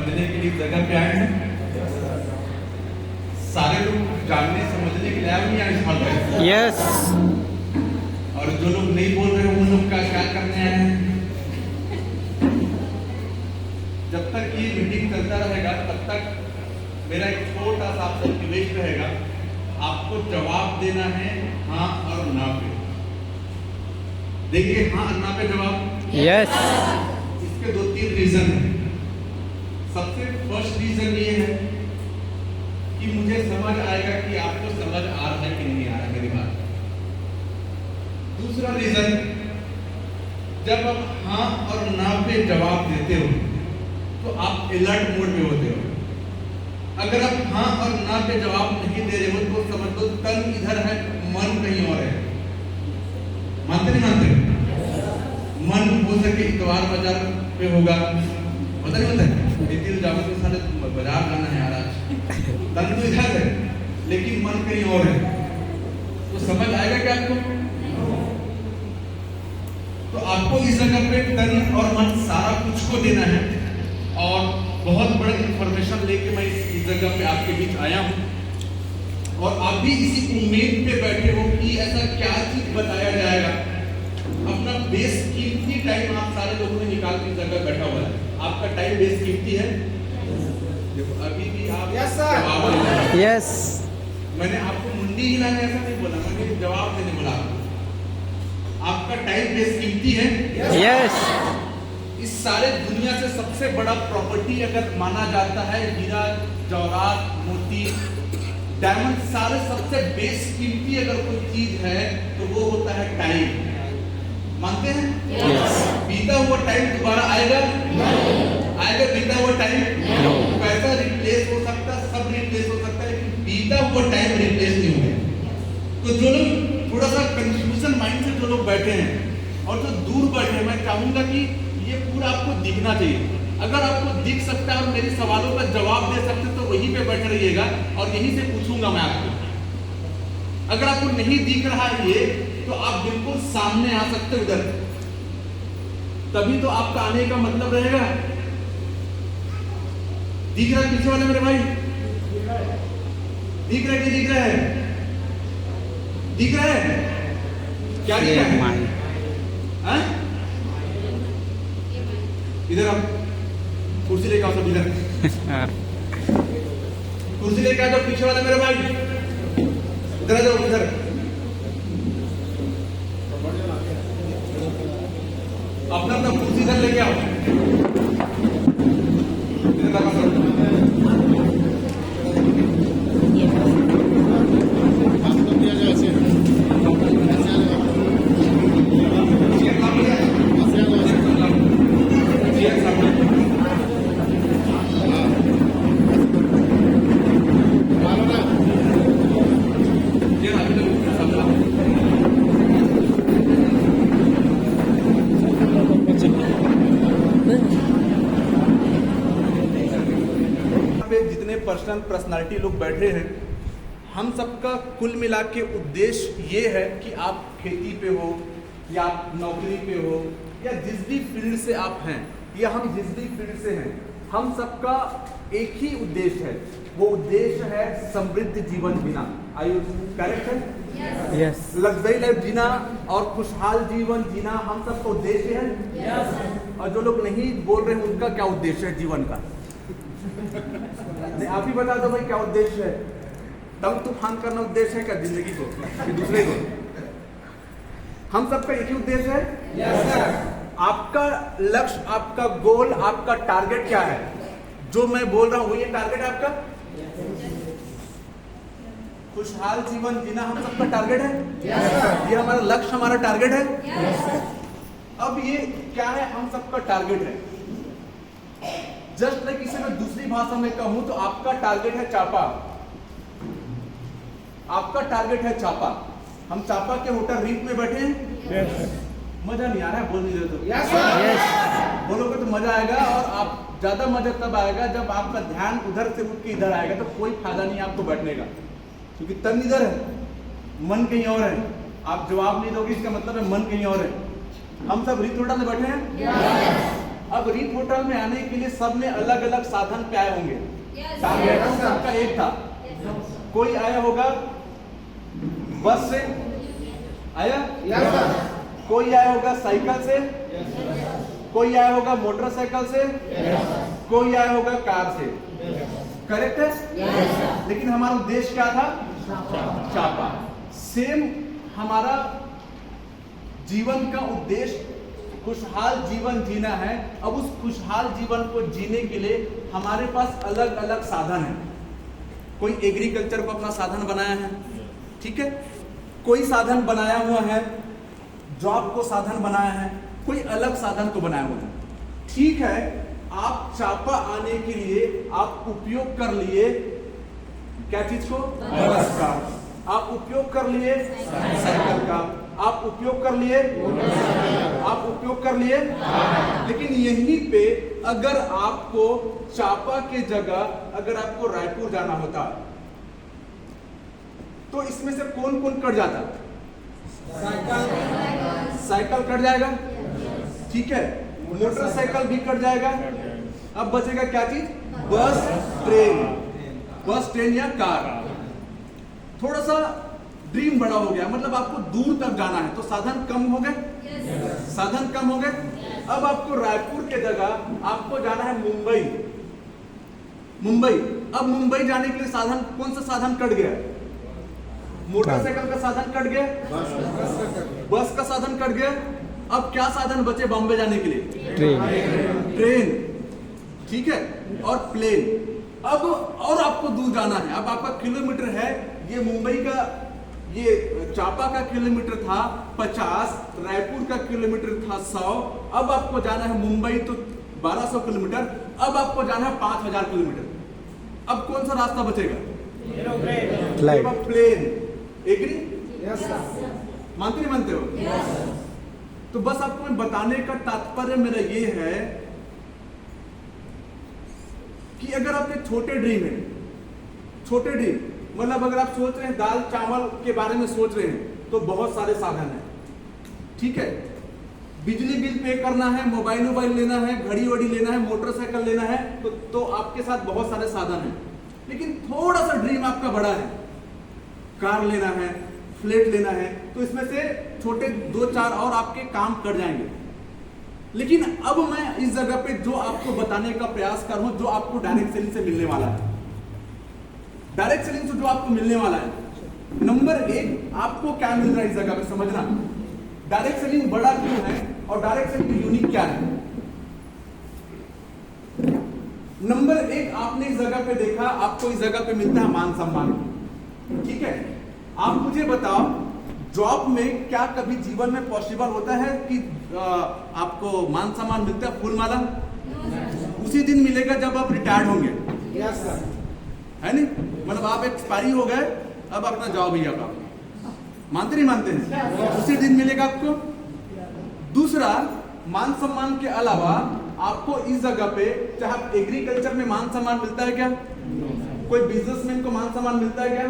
समझने के लिए जगह पे आए हैं। सारे लोग जानने समझने के लिए आए नहीं आए इस हॉल में? यस। और जो लोग नहीं बोल रहे उन लोग का क्या करने आए हैं? जब तक ये मीटिंग चलता रहेगा तब तक मेरा एक छोटा सा आपसे रिक्वेस्ट रहेगा, आपको जवाब देना है हाँ और ना पे। देखिए हाँ और ना पे जवाब। यस। इसके 2-3 रीजन है। सबसे फर्स्ट रीजन ये है कि मुझे समझ आएगा कि आपको समझ आ रहा है कि नहीं आ रहा है मेरी बात। दूसरा रीजन, जब आप हाँ और ना पे जवाब देते हो तो आप अलर्ट मोड में होते हो। अगर आप हाँ और ना पे जवाब नहीं दे रहे हो तो समझ लो तन इधर है, मन कहीं और है। मानते नहीं मानते? मन हो सके इतवार बाजार पे होगा, पता नहीं होता है दिल जाओ तो सारे बाजार जाना है यार आज, तन तो इधर है लेकिन मन कहीं और है। तो समझ आएगा क्या आपको? तो आपको इस जगह पे तन और मन सारा कुछ को देना है। और बहुत बड़ी इंफॉर्मेशन लेके मैं इस जगह पे आपके बीच आया हूँ और आप भी इसी उम्मीद पे बैठे हो कि ऐसा क्या चीज बताया जाएगा। अपना बेस कीमती टाइम आप सारे लोगों ने निकाल के जगह बैठा हुआ है। आपका टाइम बेस कीमती है। देखो अभी भी आप यस सर। यस। मैंने आपको मुंडी हिलाने ऐसा नहीं बोला, मैंने जवाब देने बोला। आपका टाइम बेस कीमती है। यस। इस सारे दुनिया से सबसे बड़ा प्रॉपर्टी अगर माना जाता है हीरा जवाहरात मोती डायमंड, सारे सबसे बेस कीमती अगर कोई चीज है तो वो होता है टाइम। मानते हैं? Yes. बीता हुआ टाइम दोबारा आएगा? आएगा बीता हुआ टाइम? No. पैसा रिप्लेस हो सकता, सब रिप्लेस हो सकता है लेकिन बीता हुआ टाइम रिप्लेस नहीं होगा। तो जो लोग थोड़ा सा कंफ्यूजन माइंड से जो लोग बैठे हैं और जो दूर बैठे हैं, मैं चाहूंगा कि ये पूरा आपको दिखना चाहिए। अगर आपको दिख सकता है और मेरे सवालों का जवाब दे सकते तो वहीं पे बैठे रहिएगा और यहीं से पूछूंगा मैं आपको। अगर आपको नहीं दिख रहा है ये तो आप बिल्कुल सामने आ सकते हो उधर, तभी तो आपका आने का मतलब रहेगा। दिख रहा है पीछे वाले मेरे भाई? दिख रहा है कि दिख रहा है? दिख रहा है? क्या दिख रहा है? इधर आओ, कुर्सी लेके आओ सब इधर। कुर्सी लेके आ जाओ पीछे वाले मेरे भाई, इधर आ जाओ इधर। अपना अपना कुर्सी इधर लेके आओ। पर्सनल पर्सनालिटी लोग बैठे हैं, हम सबका कुल मिला के उद्देश्य ये है कि आप खेती पे हो या आप नौकरी पे हो या जिस भी फील्ड से आप हैं या हम जिस भी फील्ड से हैं, हम सबका एक ही उद्देश्य है। वो उद्देश्य है समृद्ध जीवन जीना। आर यू करेक्ट है? यस। लग्जरी लाइफ जीना और खुशहाल जीवन जीना हम सबका उद्देश्य है। yes. और जो लोग नहीं बोल रहे उनका क्या उद्देश्य है जीवन का? आप ही बता दो भाई क्या उद्देश्य है? तब तूफान करना उद्देश्य है क्या जिंदगी को कि दूसरे को? हम सबका एक ही उद्देश्य है। yes, आपका लक्ष्य, आपका गोल, आपका टारगेट क्या है? जो मैं बोल रहा हूं ये टारगेट आपका? खुशहाल जीवन जीना हम सबका टारगेट है। yes, ये हमारा लक्ष्य, हमारा टारगेट है। yes, अब ये क्या है? हम सबका टारगेट है। जस्ट लाइक इसे मैं दूसरी भाषा में कहूं तो आपका टारगेट है चापा। आपका टारगेट है चापा। हम चापा के होटल रिंग में बैठे हैं। yes. मजा नहीं आ रहा है? बोल नहीं रहे तो yes, yes. बोलोगे तो मजा आएगा। और आप ज्यादा मजा तब आएगा जब आपका ध्यान उधर से उठ के इधर आएगा, तो कोई फायदा नहीं आपको बैठने का, क्योंकतन इधर है, मन कहीं और है। आप जवाब नहीं दोगे इसका मतलब है मन कहीं और है। हम सब रिंग होटल में बैठे हैं। yes. अब रीत होटल में आने के लिए सब ने अलग अलग साधन पे आए होंगे। टारगेट सबका एक था। कोई आया होगा बस से, आया? कोई आया होगा साइकिल से, कोई आया होगा मोटरसाइकिल से, कोई आया होगा कार से। करेक्ट है? लेकिन हमारा उद्देश्य क्या था? चापा। सेम हमारा जीवन का उद्देश्य खुशहाल जीवन जीना है। अब उस खुशहाल जीवन को जीने के लिए हमारे पास अलग अलग साधन है। कोई एग्रीकल्चर को अपना साधन बनाया है, ठीक है? कोई साधन बनाया हुआ है, जॉब को साधन बनाया है, कोई अलग साधन को बनाया हुआ है। ठीक है, आप चापा आने के लिए आप उपयोग कर लिए क्या चीज को? बस का। आप उपयोग कर लिए साइकिल का, आप उपयोग कर लिए, आप उपयोग कर लिए। लेकिन यहीं पे अगर आपको चापा के जगह अगर आपको रायपुर जाना होता तो इसमें से कौन कौन कट जाता? साइकिल कट जाएगा, ठीक है? मोटरसाइकिल भी कट जाएगा। अब बचेगा क्या चीज? बस, ट्रेन। बस, ट्रेन या कार। थोड़ा सा ड्रीम बड़ा हो गया, मतलब आपको दूर तक जाना है तो साधन कम हो गए, साधन कम हो गए। अब आपको रायपुर के जगह आपको जाना है मुंबई। मुंबई, अब मुंबई जाने के लिए साधन, कौन सा साधन कट गया? मोटरसाइकिल का साधन कट गया, बस का साधन कट गया। अब क्या साधन बचे बॉम्बे जाने के लिए? ट्रेन, ठीक है, और प्लेन। अब और आपको दूर जाना है। अब आपका किलोमीटर है, ये मुंबई का, ये चापा का किलोमीटर था 50, रायपुर का किलोमीटर था 100। अब आपको जाना है मुंबई तो 1200 किलोमीटर। अब आपको जाना है 5000 किलोमीटर। अब कौन सा रास्ता बचेगा? प्लेन। एग्री? मानते नहीं मानते हो? तो बस आपको मैं बताने का तात्पर्य मेरा ये है कि अगर आपके छोटे ड्रीम है, छोटे ड्रीम मतलब अगर आप सोच रहे हैं दाल चावल के बारे में सोच रहे हैं तो बहुत सारे साधन हैं, ठीक है? बिजली बिल पे करना है, मोबाइल लेना है, घड़ी वड़ी लेना है, मोटरसाइकिल लेना है, तो आपके साथ बहुत सारे साधन हैं। लेकिन थोड़ा सा ड्रीम आपका बड़ा है, कार लेना है, फ्लैट लेना है, तो इसमें से छोटे 2-4 और आपके काम कर जाएंगे। लेकिन अब मैं इस जगह पे जो आपको बताने का प्रयास कर रहा हूं, जो आपको डायरेक्ट सेलिंग से मिलने वाला है, डायरेक्ट सेलिंग से जो आपको मिलने वाला है, नंबर 1 आपको क्या मिल रहा है इस जगह पे समझना। डायरेक्ट सेलिंग बड़ा क्यों है और डायरेक्ट सेलिंग यूनिक क्या है? नंबर 1, आपने इस जगह पे देखा, आपको इस जगह पे मिलता है मान सम्मान, ठीक है? आप मुझे बताओ, जॉब में क्या कभी जीवन में पॉसिबल होता है कि आपको मान सम्मान मिलता है फूल माला? उसी दिन मिलेगा जब आप रिटायर्ड होंगे, यस सर, है नहीं? मतलब आप एक्सपायरी हो गए, अब अपना जाओ भैया का, मानते नहीं मानते हैं? उसी दिन मिलेगा आपको। दूसरा, मान सम्मान के अलावा आपको इस जगह पे, चाहे एग्रीकल्चर में मान सम्मान मिलता है क्या? कोई बिजनेसमैन को मान सम्मान मिलता है क्या?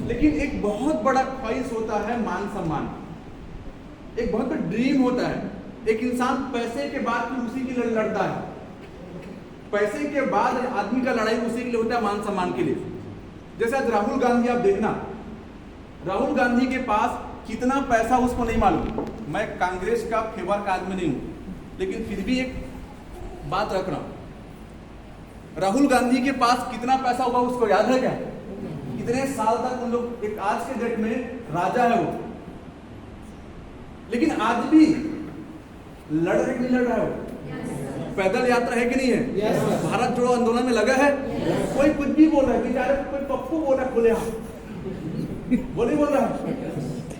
लेकिन एक बहुत बड़ा ख्वाहिश होता है मान सम्मान, एक बहुत बड़ा ड्रीम होता है। एक इंसान पैसे के बाद फिर उसी के लिए लड़ता है, पैसे के बाद आदमी का लड़ाई उसी के लिए होता है, मान सम्मान के लिए। जैसे आज राहुल गांधी आप देखना, राहुल गांधी के पास कितना पैसा उसको नहीं मालूम। मैं कांग्रेस का फेवर का आदमी नहीं हूं, लेकिन फिर भी एक बात रख रहा हूं, राहुल गांधी के पास कितना पैसा होगा उसको याद है क्या? इतने साल तक उन लोग, एक आज के डेट में राजा है वो, लेकिन आज भी लड़ रहे कि नहीं लड़ रहा है वो? पैदल यात्रा है कि नहीं है? yes, भारत जोड़ो आंदोलन में लगा है। yes, कोई कुछ भी बोल रहा है, बेचारे कोई पप्पू बोल रहा है, खुले बोले बोल रहा है,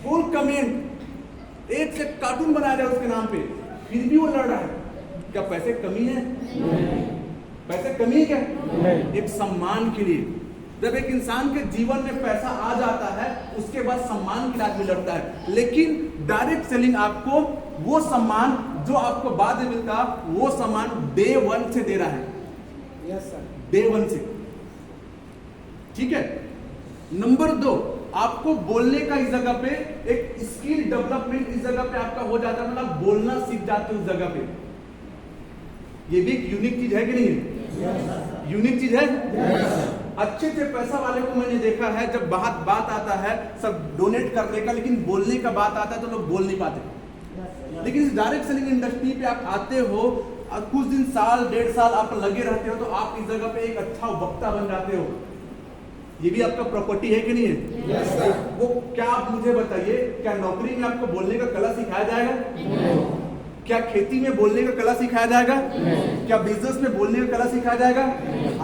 फुल कमेंट, एक से कार्टून बनाया जाए उसके नाम पे, फिर भी वो लड़ रहा है। क्या पैसे कमी है? पैसे कमी है क्या? एक सम्मान के लिए। जब एक इंसान के जीवन में पैसा आ जाता है, उसके बाद सम्मान के लिए आदमी लड़ता है। लेकिन डायरेक्ट सेलिंग आपको वो सम्मान जो आपको बाद में मिलता, वो सम्मान डे 1 से दे रहा है। यस सर, डे 1 से, ठीक है? नंबर 2, आपको बोलने का इस जगह पे एक स्किल डेवलपमेंट इस जगह पे आपका हो जाता है, मतलब बोलना सीख जाते हो उस जगह पे। ये भी एक यूनिक चीज है कि नहीं है? यूनिक चीज है। अच्छे से पैसा वाले को मैंने देखा है, जब बात आता है सब डोनेट करने का, लेकिन बोलने का बात आता है तो लोग बोल नहीं पाते। लेकिन इस डायरेक्ट सेलिंग इंडस्ट्री पे आप आते हो और कुछ दिन, साल 1.5 साल आप लगे रहते हो, तो आप इस जगह पे एक अच्छा वक्ता बन जाते हो। ये भी आपका प्रॉपर्टी है कि नहीं है? वो क्या आप मुझे बताइए, क्या नौकरी में आपको बोलने का कला सिखाया जाएगा? क्या खेती में बोलने का कला सिखाया जाएगा? क्या बिजनेस में बोलने का कला सिखाया जाएगा?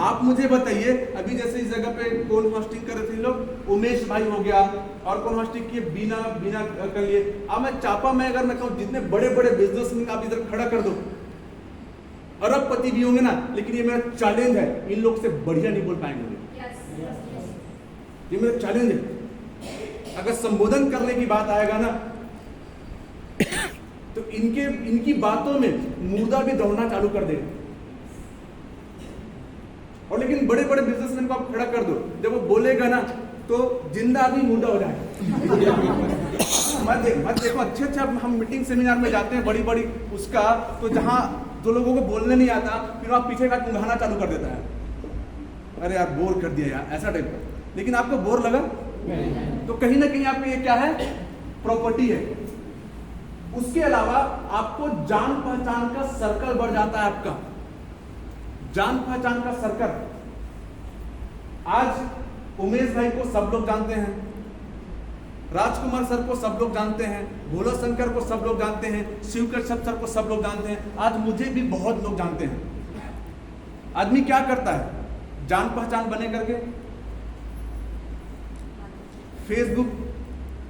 आप मुझे बताइए, अभी जैसे इस जगह पे कौन होस्टिंग कर रहे थे लोग? उमेश भाई हो गया, और कौन होस्टिंग किए? बीना कर लिए। अब मैं चापा में अगर मैं कहूँ जितने बड़े बड़े बिजनेस आप इधर खड़ा कर दो, अरबपति भी होंगे ना, लेकिन ये मेरा चैलेंज है, इन लोग से बढ़िया नहीं बोल पाएंगे। ये मेरा चैलेंज है। अगर संबोधन करने की बात आएगा ना, तो इनकी बातों में मुर्दा भी दौड़ना चालू कर देगा। और लेकिन बड़े बड़े बिजनेसमैन को आप खड़ा कर दो, जब वो बोलेगा ना तो जिंदा आदमी मुर्दा हो जाएगा। मत देखो, अच्छे हम मीटिंग सेमिनार में जाते हैं बड़ी उसका, तो जहां जो लोगों को बोलने नहीं आता, फिर आप पीछे का उंघाना चालू कर देता है, अरे यार बोर कर दिया यार, ऐसा टाइप का। लेकिन आपको बोर लगा तो कहीं ना कहीं आपको ये क्या है? प्रॉपर्टी है। उसके अलावा आपको जान पहचान का सर्कल बढ़ जाता है। आपका जान पहचान का सर्कल, आज उमेश भाई को सब लोग जानते हैं, राजकुमार सर को सब लोग जानते हैं, भोला शंकर को सब लोग जानते हैं, शिव कश्यप सर को सब लोग जानते हैं, आज मुझे भी बहुत लोग जानते हैं। आदमी क्या करता है? जान पहचान बने करके फेसबुक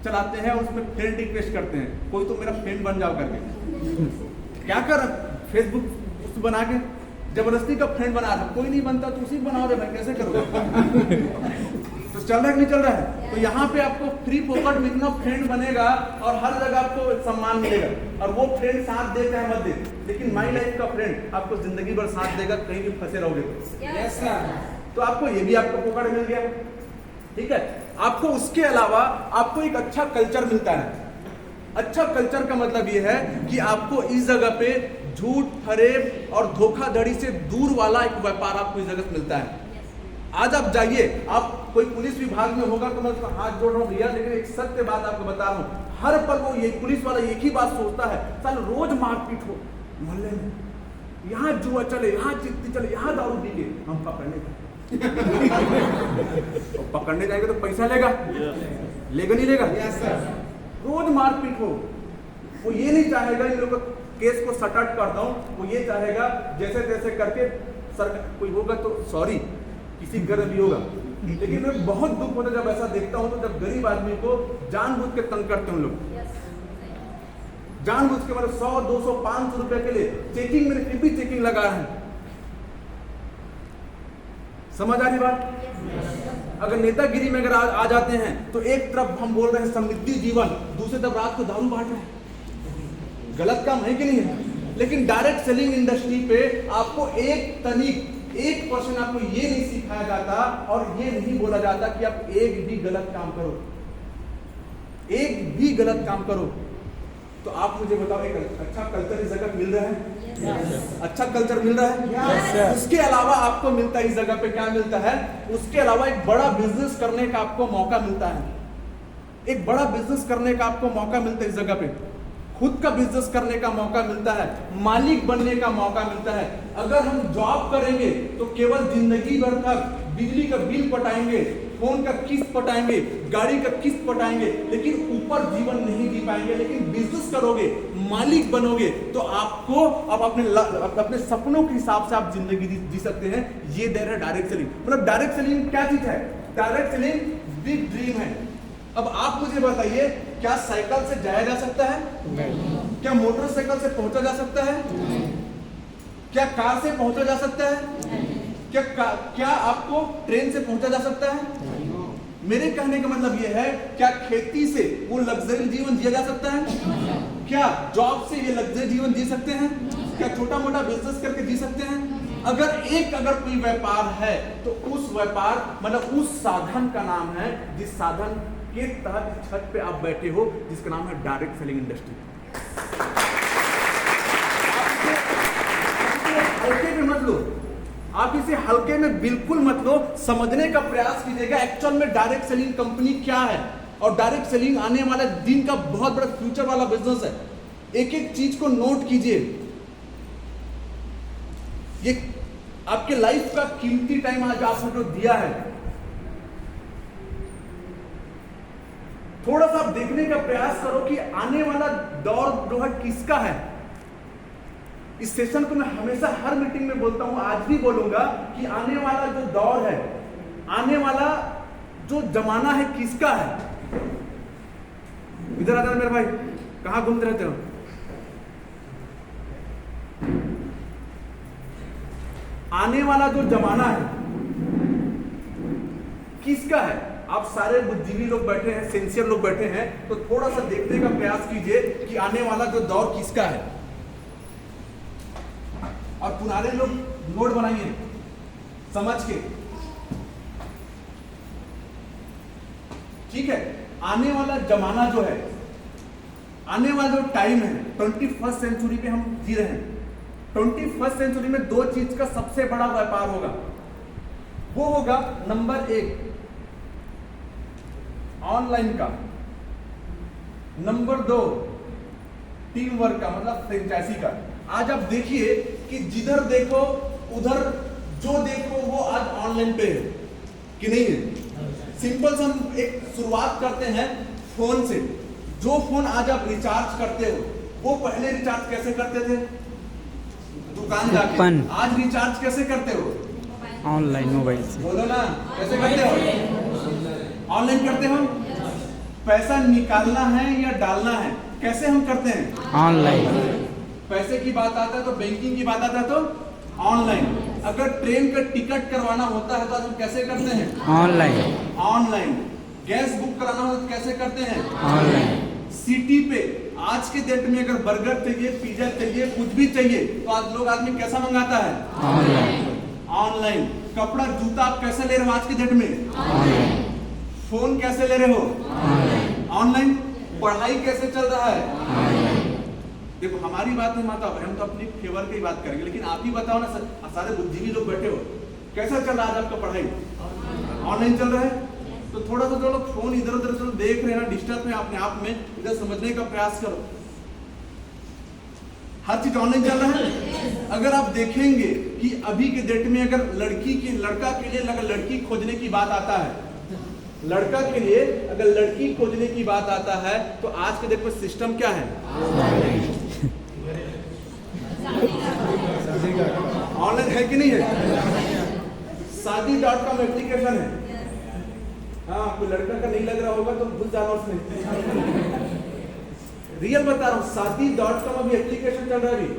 चलाते हैं, उसमें फ्रेंड रिक्वेस्ट करते हैं, कोई तो मेरा फ्रेंड बन जाओ करके। क्या कर? फेसबुक उस बना के जबरदस्ती का फ्रेंड बना रहा, कोई नहीं बनता तो उसी बनाओ रे भाई, कैसे करोगे? तो चल रहा है कि नहीं चल रहा है? तो यहाँ पे आपको फ्री फोकट में इतना फ्रेंड बनेगा और हर जगह आपको सम्मान मिलेगा, और वो फ्रेंड साथ दे चाहे मत दे, लेकिन माई लाइफ का फ्रेंड आपको जिंदगी भर साथ देगा, कहीं भी फंसे रहोगे तो आपको ये भी आपको फोकट मिल गया। ठीक है, आपको उसके अलावा आपको एक अच्छा कल्चर मिलता है। अच्छा कल्चर का मतलब ये है कि आपको इस जगह पे झूठ, फरेब और धोखाधड़ी से दूर वाला एक व्यापार आपको इस जगह मिलता है। आज आप जाइए, आप कोई पुलिस विभाग में होगा तो मैं उसका हाथ जोड़ रहा हूँ भैया, लेकिन एक सत्य बात आपको बता रहा हूँ, हर पल वो ये पुलिस वाला एक ही बात सोचता है, साल रोज मारपीट हो मोहल्ले में, यहाँ जुआ चले, यहाँ चित्ती चले, यहाँ दारू पी के हम पकड़ने जाए। पकड़ने जाएंगे तो पैसा लेगा नहीं लेगा? रोज मारपीट हो, वो ये नहीं चाहेगा इन लोगों को केस को सटाट कर दूं, वो ये चाहेगा जैसे तैसे करके सर कोई होगा तो सॉरी, किसी घर भी होगा। लेकिन मैं बहुत दुख होता जब ऐसा देखता हूं, तो जब गरीब आदमी को जानबूझ के तंग करते हैं लोग, जानबूझ के मतलब 100, 200, 500 रुपए के लिए चेकिंग, मेरे फिर भी चेकिंग लगा रहे हैं। समझ आ रही बात? अगर नेतागिरी में अगर आ जाते हैं तो एक तरफ हम बोल रहे हैं समृद्धि जीवन, दूसरी तरफ रात को दारू बांट रहे हैं। गलत काम है कि नहीं है? लेकिन डायरेक्ट सेलिंग इंडस्ट्री पे आपको एक तनिक 1% आपको ये नहीं सिखाया जाता और ये नहीं बोला जाता कि आप एक भी गलत काम करो, एक भी गलत काम करो। तो आप मुझे बताओ, एक अच्छा कल्चर इस जगह मिल रहा है? अच्छा कल्चर मिल रहा है? उसके अलावा आपको मिलता है इस जगह पे क्या मिलता है? उसके अलावा एक बड़ा बिजनेस करने का आपको मौका मिलता है। एक बड़ा बिजनेस करने का आपको मौका मिलता है इस जगह पे, खुद का बिजनेस करने का मौका मिलता है, मालिक बनने का मौका मिलता है। अगर हम जॉब करेंगे तो केवल जिंदगी भर तक बिजली का बिल पटाएंगे, फोन का किस्त पटाएंगे, गाड़ी का किस्त पटाएंगे, लेकिन ऊपर जीवन नहीं जी पाएंगे। लेकिन बिजनेस करोगे, मालिक बनोगे, तो आपको अब अपने सपनों के हिसाब से आप जिंदगी जी सकते हैं। ये दे रहा है डायरेक्ट सेलिंग। मतलब डायरेक्ट सेलिंग क्या चीज है? डायरेक्ट सेलिंग बिग ड्रीम है। अब आप मुझे बताइए, क्या साइकिल से जाया जा सकता है? नहीं। क्या मोटरसाइकिल से पहुंचा जा सकता है? नहीं। क्या कार से पहुंचा जा सकता है? नहीं। क्या आपको ट्रेन से पहुंचा जा सकता है? नहीं। मेरे कहने का मतलब यह है, क्या खेती से वो लग्जरी जीवन जिया जा सकता है? नहीं। क्या जॉब से ये लग्जरी जीवन जी सकते हैं? नहीं। क्या छोटा मोटा बिजनेस करके जी सकते हैं? अगर कोई व्यापार है तो उस व्यापार मतलब उस साधन का नाम है जिस साधन के तहत छत पे आप बैठे हो, जिसका नाम है डायरेक्ट सेलिंग इंडस्ट्री। लो, आप इसे हल्के में बिल्कुल मत लो, समझने का प्रयास कीजिएगा एक्चुअल में डायरेक्ट सेलिंग कंपनी क्या है। और डायरेक्ट सेलिंग आने वाले दिन का बहुत बड़ा फ्यूचर वाला बिजनेस है। एक एक चीज को नोट कीजिए, ये आपके लाइफ का कीमती टाइम आज आपने जो दिया है, थोड़ा सा आप देखने का प्रयास करो कि आने वाला दौर जो है किसका है। इस सेशन को मैं हमेशा हर मीटिंग में बोलता हूं, आज भी बोलूंगा कि आने वाला जो दौर है, आने वाला जो जमाना है किसका है। इधर आकर मेरे भाई, कहां घूमते रहते हो? आने वाला जो जमाना है किसका है? आप सारे बुद्धिजीवी लोग बैठे हैं, सिंसियर लोग बैठे हैं, तो थोड़ा सा देखने का प्रयास कीजिए कि आने वाला जो दौर किसका है। और पुराने लोग नोट बनाइए समझ के, ठीक है। आने वाला जमाना जो है, आने वाला जो टाइम है, 21st सेंचुरी पे हम जी रहे हैं। 21st सेंचुरी में दो चीज का सबसे बड़ा व्यापार होगा। वो होगा नंबर 1 ऑनलाइन का, नंबर 2 टीम वर्क का, मतलब फ्रेंचाइजी का। आज आप देखिए कि जिधर देखो उधर जो देखो वो आज ऑनलाइन पे है कि नहीं है। सिंपल से हम एक शुरुआत करते हैं फोन से। जो फोन आज आप रिचार्ज करते हो, वो पहले रिचार्ज कैसे करते थे? दुकान जाके। आज रिचार्ज कैसे करते हो? ऑनलाइन, मोबाइल से। बोलो ना, कैसे करते हो? ऑनलाइन करते हो। पैसा निकालना है या डालना है, कैसे हम करते हैं? ऑनलाइन। पैसे की बात आता है तो, बैंकिंग की बात आता है तो ऑनलाइन। अगर ट्रेन का टिकट करवाना होता है तो आज हम कैसे करते हैं? ऑनलाइन। ऑनलाइन। गैस बुक कराना हो तो कैसे करते हैं? ऑनलाइन। सिटी पे आज के डेट में अगर बर्गर चाहिए, पिज्जा चाहिए, कुछ भी चाहिए, तो आज लोग आदमी कैसा मंगाता है? ऑनलाइन। ऑनलाइन। कपड़ा जूता आप कैसे ले रहे हो आज के डेट में? ऑनलाइन। फोन कैसे ले रहे हो? ऑनलाइन। ऑनलाइन। पढ़ाई कैसे चल रहा है? ऑनलाइन। देखो हमारी बात नहीं माता, हम तो अपनी फेवर की ही बात करेंगे, लेकिन आप ही बताओ ना सर, सारे बुद्धिजीवी लोग बैठे हो, कैसा चल रहा है आज आपका पढ़ाई? ऑनलाइन चल रहा है। तो थोड़ा सा जो लोग फोन इधर उधर से देख रहे हैं ना, डिस्टर्ब में अपने आप में, इधर समझने का प्रयास करो। हर चीज ऑनलाइन चल रहा है। अगर आप देखेंगे कि अभी के डेट में अगर लड़का के लिए अगर लड़की खोजने की बात आता है, लड़का के लिए अगर लड़की खोजने की बात आता है, तो आज के डेट में सिस्टम क्या है? ऑनलाइन है कि नहीं है? शादी.com एप्लीकेशन है। हाँ, कोई लड़का का नहीं लग रहा होगा तो घुस जाना उसमें। रियल बता रहा हूँ, शादी.com अभी एप्लीकेशन चल रहा है अभी।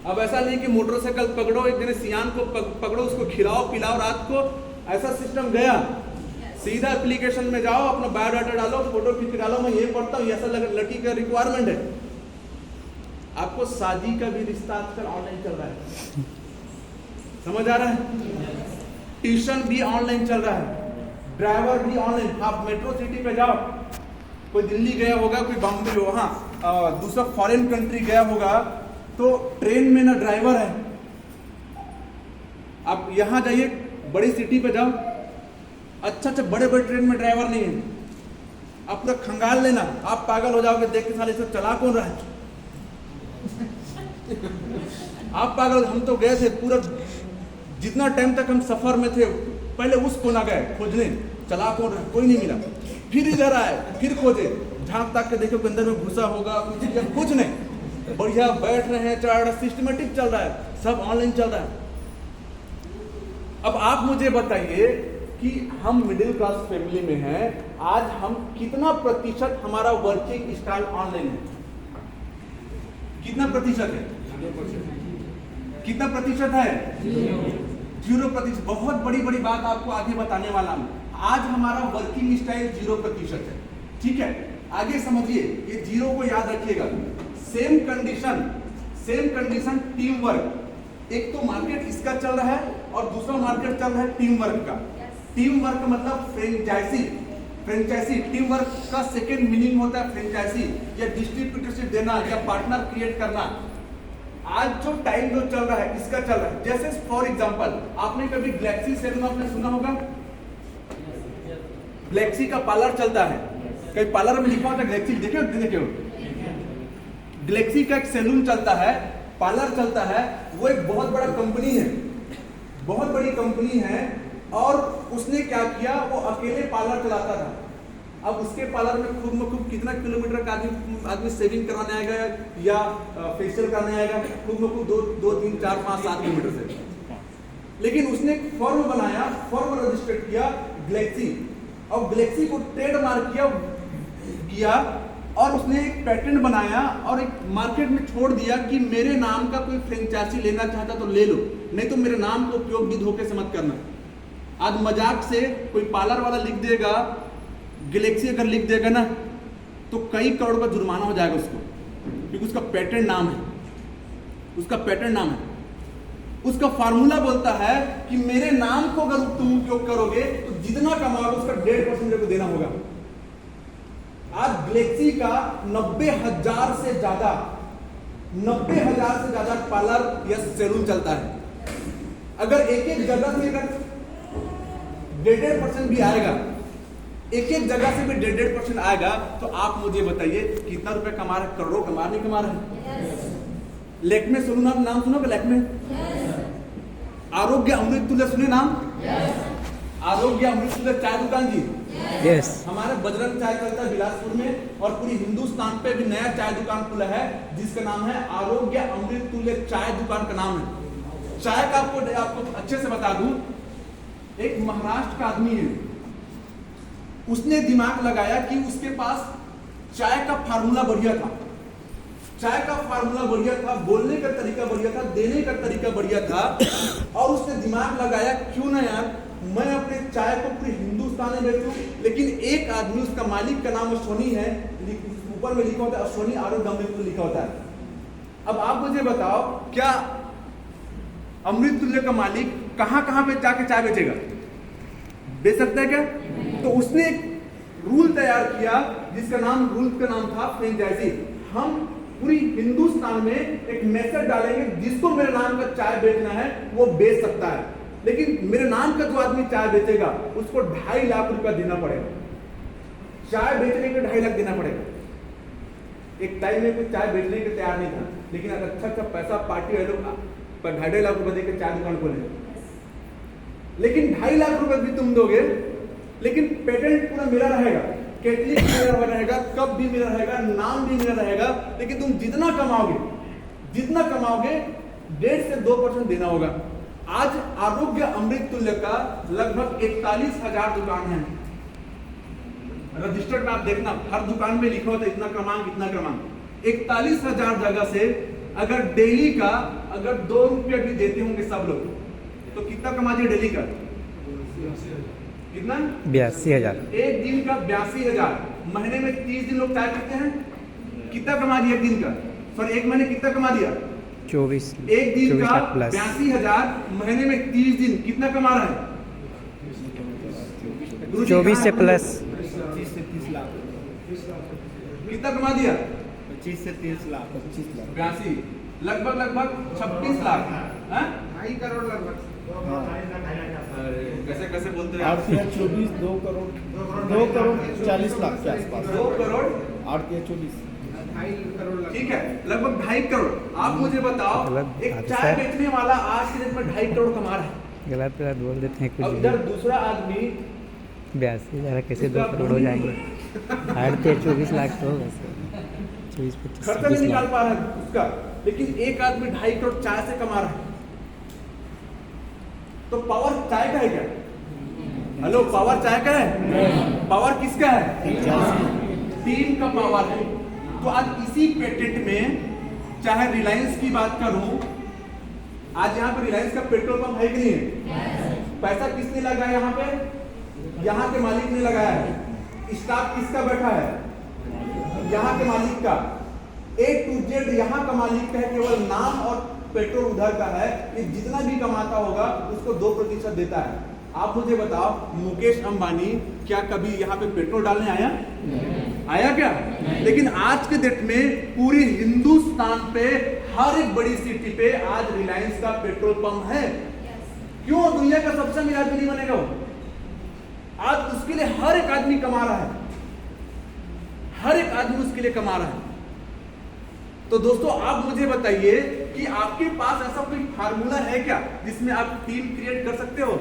अब ऐसा नहीं कि मोटरसाइकिल पकड़ो, एक दिन सियान को पकड़ो, उसको खिलाओ पिलाओ रात को, ऐसा सिस्टम गया। सीधा एप्लीकेशन में जाओ, अपना बायोडाटा डालो, फोटो खींच के डालो, मैं ये पढ़ता हूँ, ऐसा लड़की का रिक्वायरमेंट है। आपको शादी का भी रिश्ता आजकल ऑनलाइन चल रहा है, समझ आ रहा है? ट्यूशन भी ऑनलाइन चल रहा है, ड्राइवर भी ऑनलाइन। आप मेट्रो सिटी पे जाओ, कोई दिल्ली गया होगा, कोई बॉम्बे हो, हाँ दूसरा फॉरेन कंट्री गया होगा, तो ट्रेन में ना ड्राइवर है। आप यहाँ जाइए बड़ी सिटी पे जाओ, अच्छा बड़े बड़े ट्रेन में ड्राइवर नहीं है। आप पूरा खंगाल लेना, आप पागल हो जाओगे देख के, साले सब चला कौन रहा है? आप पागल। हम तो गए थे, पूरा जितना टाइम तक हम सफर में थे, पहले उस कोना गए खोजने, चला कौन रहा है, कोई नहीं मिला। फिर इधर आए, फिर खोजे, झांक ताक के देखो अंदर में घुसा होगा कुछ नहीं, बढ़िया बैठ रहे हैं, चढ़ सिस्टमेटिक चल रहा है, सब ऑनलाइन चल रहा है। अब आप मुझे बताइए कि हम मिडिल क्लास फैमिली में हैं, आज हम कितना प्रतिशत हमारा वर्किंग स्टाइल ऑनलाइन है? कितना प्रतिशत है? कितना प्रतिशत है? 0%। बहुत बड़ी बात आपको आगे बताने वाला हूं। आज हमारा वर्किंग स्टाइल 0% है, ठीक है? आगे समझिए, ये 0 को याद रखिएगा। Same condition team work. एक तो मार्केट इसका चल रहा है और दूसरा मार्केट चल रहा है टीम वर्क का। टीम वर्क मतलब फ्रेंचाइजी। टीम वर्क का सेकेंड मीनिंग होता है फ्रेंचाइजी, या डिस्ट्रीब्यूटरशिप देना, या पार्टनर क्रिएट करना। आज जो टाइम जो चल रहा है इसका चल रहा है। जैसे फॉर एग्जांपल आपने कभी गैलेक्सी सैलून आपने सुना होगा, गैलेक्सी का पार्लर चलता है, कई पार्लर में लिखा होता है गैलेक्सी, देखे हो गैलेक्सी का एक सैलून चलता है, पार्लर चलता है, वो एक बहुत बड़ा कंपनी है, बहुत बड़ी कंपनी है। और उसने क्या किया, वो अकेले पार्लर चलाता था। अब उसके पार्लर में खूब कितना किलोमीटर का आदमी सेविंग कराने आएगा या फेशियल कराने आएगा, खूब 2, 3, 4, 5, 7 किलोमीटर से। लेकिन उसने एक फर्म बनाया, फर्म रजिस्टर किया गैलेक्सी, और गैलेक्सी को ट्रेडमार्क किया और उसने एक पैटेंट बनाया और एक मार्केट में छोड़ दिया कि मेरे नाम का कोई फ्रेंचाइजी लेना चाहता तो ले लो, नहीं तो मेरे नाम को उपयोग भी धोखे से मत करना। आज मजाक से कोई पार्लर वाला लिख देगा गैलेक्सी, अगर लिख देगा ना तो कई करोड़ का जुर्माना हो जाएगा उसको, क्योंकि उसका पैटेंट नाम है, उसका पैटेंट नाम है। उसका फार्मूला बोलता है कि मेरे नाम को अगर तुम उपयोग करोगे तो जितना कमाओगे उसका 1.5% को देना होगा। आज गैलेक्सी का 90,000 से ज्यादा पार्लर या सैलून चलता है। अगर एक जगह से अगर 1.5% भी आएगा, एक जगह से भी 1.5% आएगा, तो आप मुझे बताइए कितना रुपए कमा रहे, करोड़ों कमा नहीं कमा रहे। लैक्मे सैलून आप नाम सुनोगे? लैक्मे, आरोग्य अमृत तुल्य सुने नाम? आरोग्य अमृत तुल्य चाय दुकान जी, यस, हमारे बजरंग चाय चलता है बिलासपुर में, और पूरी हिंदुस्तान पे भी नया चाय दुकान खुला है जिसका नाम है आरोग्य अमृत तुल्य चाय दुकान का नाम है। चाय का आपको अच्छे से बता दूं, एक महाराष्ट्र का आदमी है, उसने दिमाग लगाया कि उसके पास चाय का फार्मूला बढ़िया था, चाय का फार्मूला बढ़िया था, बोलने का तरीका बढ़िया था, देने का तरीका बढ़िया था, और उसने दिमाग लगाया क्यों ना यार मैं अपने चाय को पूरे हिंदुस्तान में बेचूं। लेकिन एक आदमी, उसका मालिक का नाम अश्वनी है, ऊपर में लिखा होता है अश्वनी आरोग्य अमृत लिखा होता है। अब आप मुझे बताओ, क्या अमृत तुल्य का मालिक कहां पे जाके चाय बेचेगा? बेच सकता है क्या? तो उसने एक रूल तैयार किया जिसका नाम, रूल का नाम था फ्रेंचाइजी। हम पूरी हिंदुस्तान में एक मैसेज डालेंगे, जिसको मेरे नाम का चाय बेचना है वो बेच सकता है, लेकिन मेरे नाम का जो आदमी चाय बेचेगा उसको 2.5 लाख रुपया देना पड़ेगा। चाय बेचने के 2.5 लाख देना पड़ेगा। एक टाइम में कोई चाय बेचने के तैयार नहीं था, लेकिन अगर अच्छा पार्टी वाले लोग 2.5 लाख रुपए देकर चाय दुकान खोले, लेकिन 2.5 लाख रुपए भी तुम दोगे, लेकिन पेटेंट पूरा मेरा रहेगा, केटली मेरा रहेगा, कप भी मेरा रहेगा, नाम भी मेरा रहेगा, लेकिन तुम जितना कमाओगे 1.5 से 2% देना होगा। आज आरोग्य अमृत तुल्य का लगभग 41,000 दुकान है रजिस्टर्ड में। आप देखना हर दुकान में लिखा होता है इतना क्रमांक। 41,000 जगह से अगर डेली का अगर 2 रुपया भी देते होंगे सब लोग, तो कितना कमा दिए डेली का? कितना? 82,000। एक दिन का 82,000। महीने में 30 दिन लोग चाय पीते हैं, कितना कमा दिया एक दिन का? सॉरी, एक महीने कितना कमा दिया? 24। एक दिन का 82,000 82,000, महीने में 30 दिन कितना कमा रहा है? 24 से प्लस 25 से 30 लाख। कितना कमा दिया? 25 से 30 लाख। 25 लाख। 82 लगभग 26 लाख। हाँ? 2.5 करोड़ लगभग। कैसे कैसे बोलते हैं? 8 या 24, 2 करोड़ 40 लाख के आसपास। 2 करोड़ 8 या 24, 2.5 करोड़। ठीक है, लगभग 2.5 करोड़। आप मुझे बताओ, मतलब एक आधे चाय से- बेचने वाला आज के डेट में 2.5 करोड़ कमा रहा है, गलत बोल देते हैं और कुछ इधर भी। दूसरा आदमी 82,000 कैसे 2 करोड़ हो जाएंगे? 24 लाख तो होगा सर। 24-25 खर्चा नहीं 26 निकाल लाख। पा रहा है उसका, लेकिन एक आदमी 2.5 करोड़ चाय से कमा रहा है। तो पावर चाय का है क्या? हेलो, पावर चाय का है? पावर किसका है? टीम का पावर है। तो आज इसी पेटेंट में, चाहे रिलायंस की बात करूं, आज यहाँ पे रिलायंस का पेट्रोल पंप है कि नहीं है? पैसा किसने लगाया यहाँ पे? यहाँ के मालिक ने लगाया है। स्टाफ किसका बैठा है? यहाँ के मालिक का। A to Z यहाँ का मालिक का है, केवल नाम और पेट्रोल उधर का है। ये जितना भी कमाता होगा उसको 2% देता है। आप मुझे बताओ, मुकेश अंबानी क्या कभी यहाँ पे पेट्रोल डालने आया? आया क्या? लेकिन आज के डेट में पूरी हिंदुस्तान पे हर एक बड़ी सिटी पे आज रिलायंस का पेट्रोल पंप है। क्यों? दुनिया का सबसे अमीर आदमी नहीं बनेगा वो। आज उसके लिए हर एक आदमी कमा रहा है, हर एक आदमी उसके लिए कमा रहा है। तो दोस्तों आप मुझे बताइए कि आपके पास ऐसा कोई फार्मूला है क्या जिसमें आप टीम क्रिएट कर सकते हो?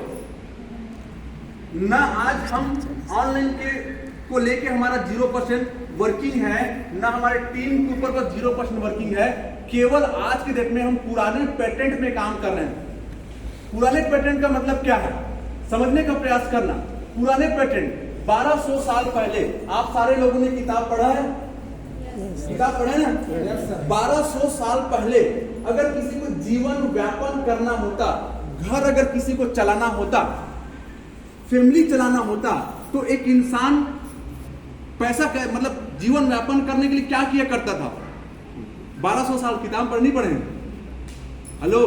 ना आज हम ऑनलाइन को लेके हमारा 0% वर्किंग है, ना हमारे टीम के ऊपर बस 0% वर्किंग है। केवल आज के डेट में हम पुराने पेटेंट में काम कर रहे हैं। पुराने पेटेंट का मतलब क्या है समझने का प्रयास करना। पुराने पेटेंट 1200 साल पहले, आप सारे लोगों ने किताब पढ़ा है, किताब पढ़े ना? 1200 साल पहले अगर किसी को जीवन व्यापन करना होता, घर अगर किसी को चलाना होता, फैमिली चलाना होता, तो एक इंसान पैसा मतलब जीवन व्यापन करने के लिए क्या किया करता था? 1200 साल किताब पढ़नी पड़े। हेलो,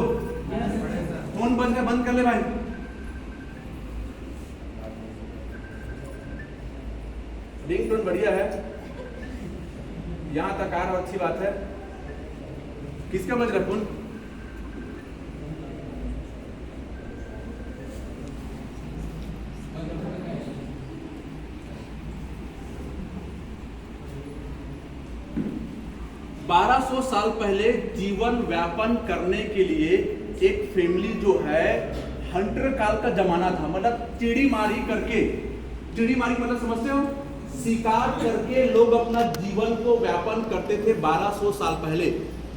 फोन बंद कर ले भाई। रिंगटोन बढ़िया है, यहां तक आ रहा, अच्छी बात है। किसका बज रहा फोन? बारह सौ साल पहले जीवन व्यापन करने के लिए एक फैमिली जो है, हंटर काल का जमाना था। मतलब चिड़ी मारी करके, चिड़ी मारी मतलब समझते हो? शिकार करके लोग अपना जीवन को व्यापन करते थे 1200 साल पहले।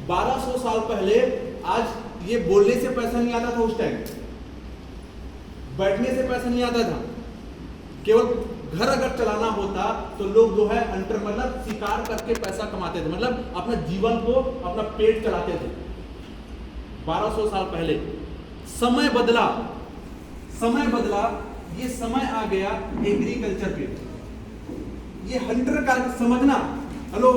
1200 साल पहले आज ये बोलने से पैसा नहीं आता था, उस टाइम बैठने से पैसा नहीं आता था। केवल घर अगर चलाना होता तो लोग जो है हंटर मतलब शिकार करके पैसा कमाते थे, मतलब अपना जीवन को, अपना पेट चलाते थे 1200 साल पहले। समय बदला, समय बदला, ये समय आ गया एग्रीकल्चर पे। ये हंटर काल समझना। हेलो,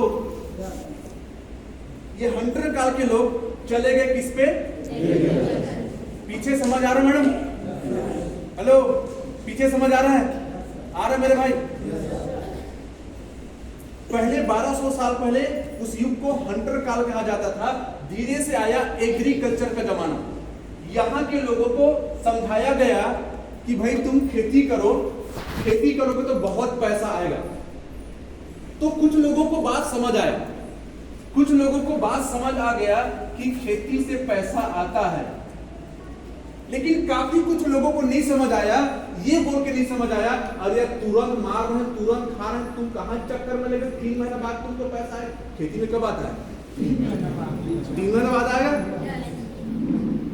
ये हंटर काल के लोग चले गए किस पे? पीछे समझ आ रहा है मैडम? हेलो, पीछे समझ आ रहा है? आ रहा है मेरे भाई? पहले 1200 साल पहले उस युग को हंटर काल कहा जाता था। धीरे से आया एग्रीकल्चर का जमाना। यहां के लोगों को समझाया गया कि भाई तुम खेती करो, खेती करोगे तो बहुत पैसा आएगा। तो कुछ लोगों को बात समझ आया, कुछ लोगों को बात समझ आ गया कि खेती से पैसा आता है। लेकिन काफी कुछ लोगों को नहीं समझ आया, ये बोल के नहीं समझ आया, अरे तुरंत मार रहे, तुरंत खा रहे, तुम कहां चक्कर में लगे? 3 महीना बाद तुमको पैसा है। खेती में कब आता है? 3 महीना बाद आएगा।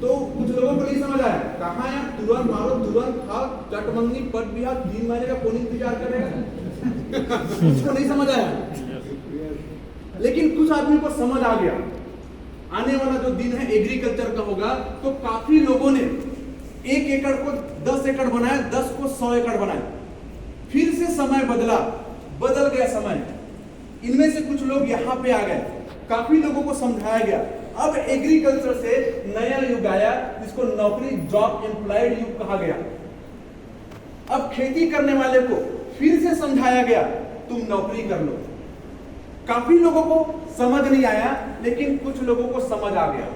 तो कुछ लोगों को नहीं समझ आया, कहां यार तुरंत मारो, तुरंत खाओ, चटमंगनी पट बिहार 3 महीने का कौन इंतजार करेगा? कुछ को नहीं समझ आया, लेकिन कुछ आदमी को समझ आ गया। आने वाला जो दिन है एग्रीकल्चर का होगा, तो काफी लोगों ने 1 एकड़ को 10 एकड़ बनाया, 10 को 100 एकड़ बनाया। फिर से समय बदला, बदल गया समय। इनमें से कुछ लोग यहां पे आ गए, काफी लोगों को समझाया गया। अब एग्रीकल्चर से नया युग आया जिसको नौकरी, जॉब, एम्प्लॉयड युग कहा गया। अब खेती करने वाले को फिर से समझाया गया, तुम नौकरी कर लो। काफी लोगों को समझ नहीं आया, लेकिन कुछ लोगों को समझ आ गया।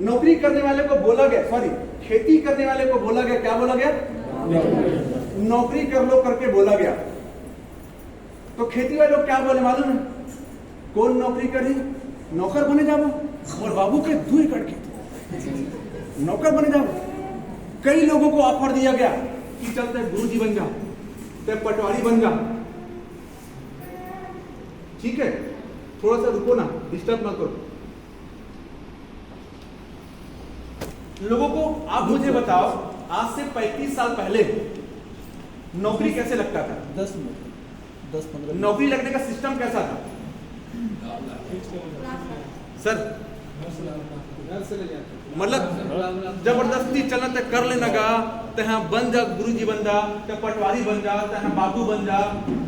नौकरी करने वाले को बोला गया, सॉरी, खेती करने वाले को बोला गया, क्या बोला गया? नौकरी कर लो करके बोला गया। तो खेती वाले लोग क्या बोले मालूम है? कौन नौकरी करे? नौकर बने जाओ, और बाबू के 2 एकड़ के नौकर बने जाओ। कई लोगों को ऑफर दिया गया कि चलते गुरुजी बन जा, ते पटवारी बन जा। ठीक है, थोड़ा सा रुको ना, डिस्टर्ब मत करो। लोगों को आप मुझे बताओ, आज से 35 साल पहले नौकरी कैसे लगता था? 10-15 नौकरी लगने का सिस्टम कैसा था सर? मतलब जबरदस्ती चलना तक कर लेना गा, तहाँ बन जा गुरुजी बन जा, तहाँ पटवारी बन जा, तहाँ बाबू बन जा,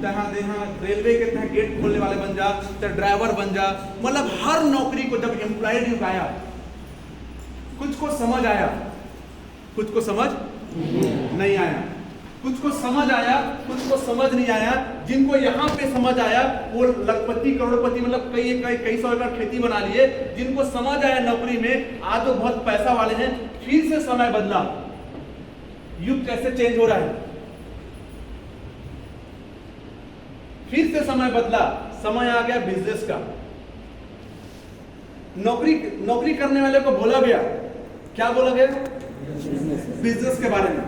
तहाँ रेलवे के तहाँ गेट खोलने वाले बन जा, तहाँ ड्राइवर बन जा। मतलब हर नौकरी को जब एम्प्लॉयड युग आया, कुछ को समझ आया, कुछ को समझ नहीं आया। कुछ को समझ आया, कुछ को समझ नहीं आया। जिनको यहाँ पे समझ आया वो लखपति करोड़पति, मतलब कई सौ एकड़ खेती बना लिए। जिनको समझ आया नौकरी में, आज वो बहुत पैसा वाले हैं। फिर से समय बदला, युग कैसे चेंज हो रहा है, फिर से समय बदला, समय आ गया बिजनेस का। नौकरी करने वाले को बोला गया, क्या बोला गया? बिजनेस के बारे में।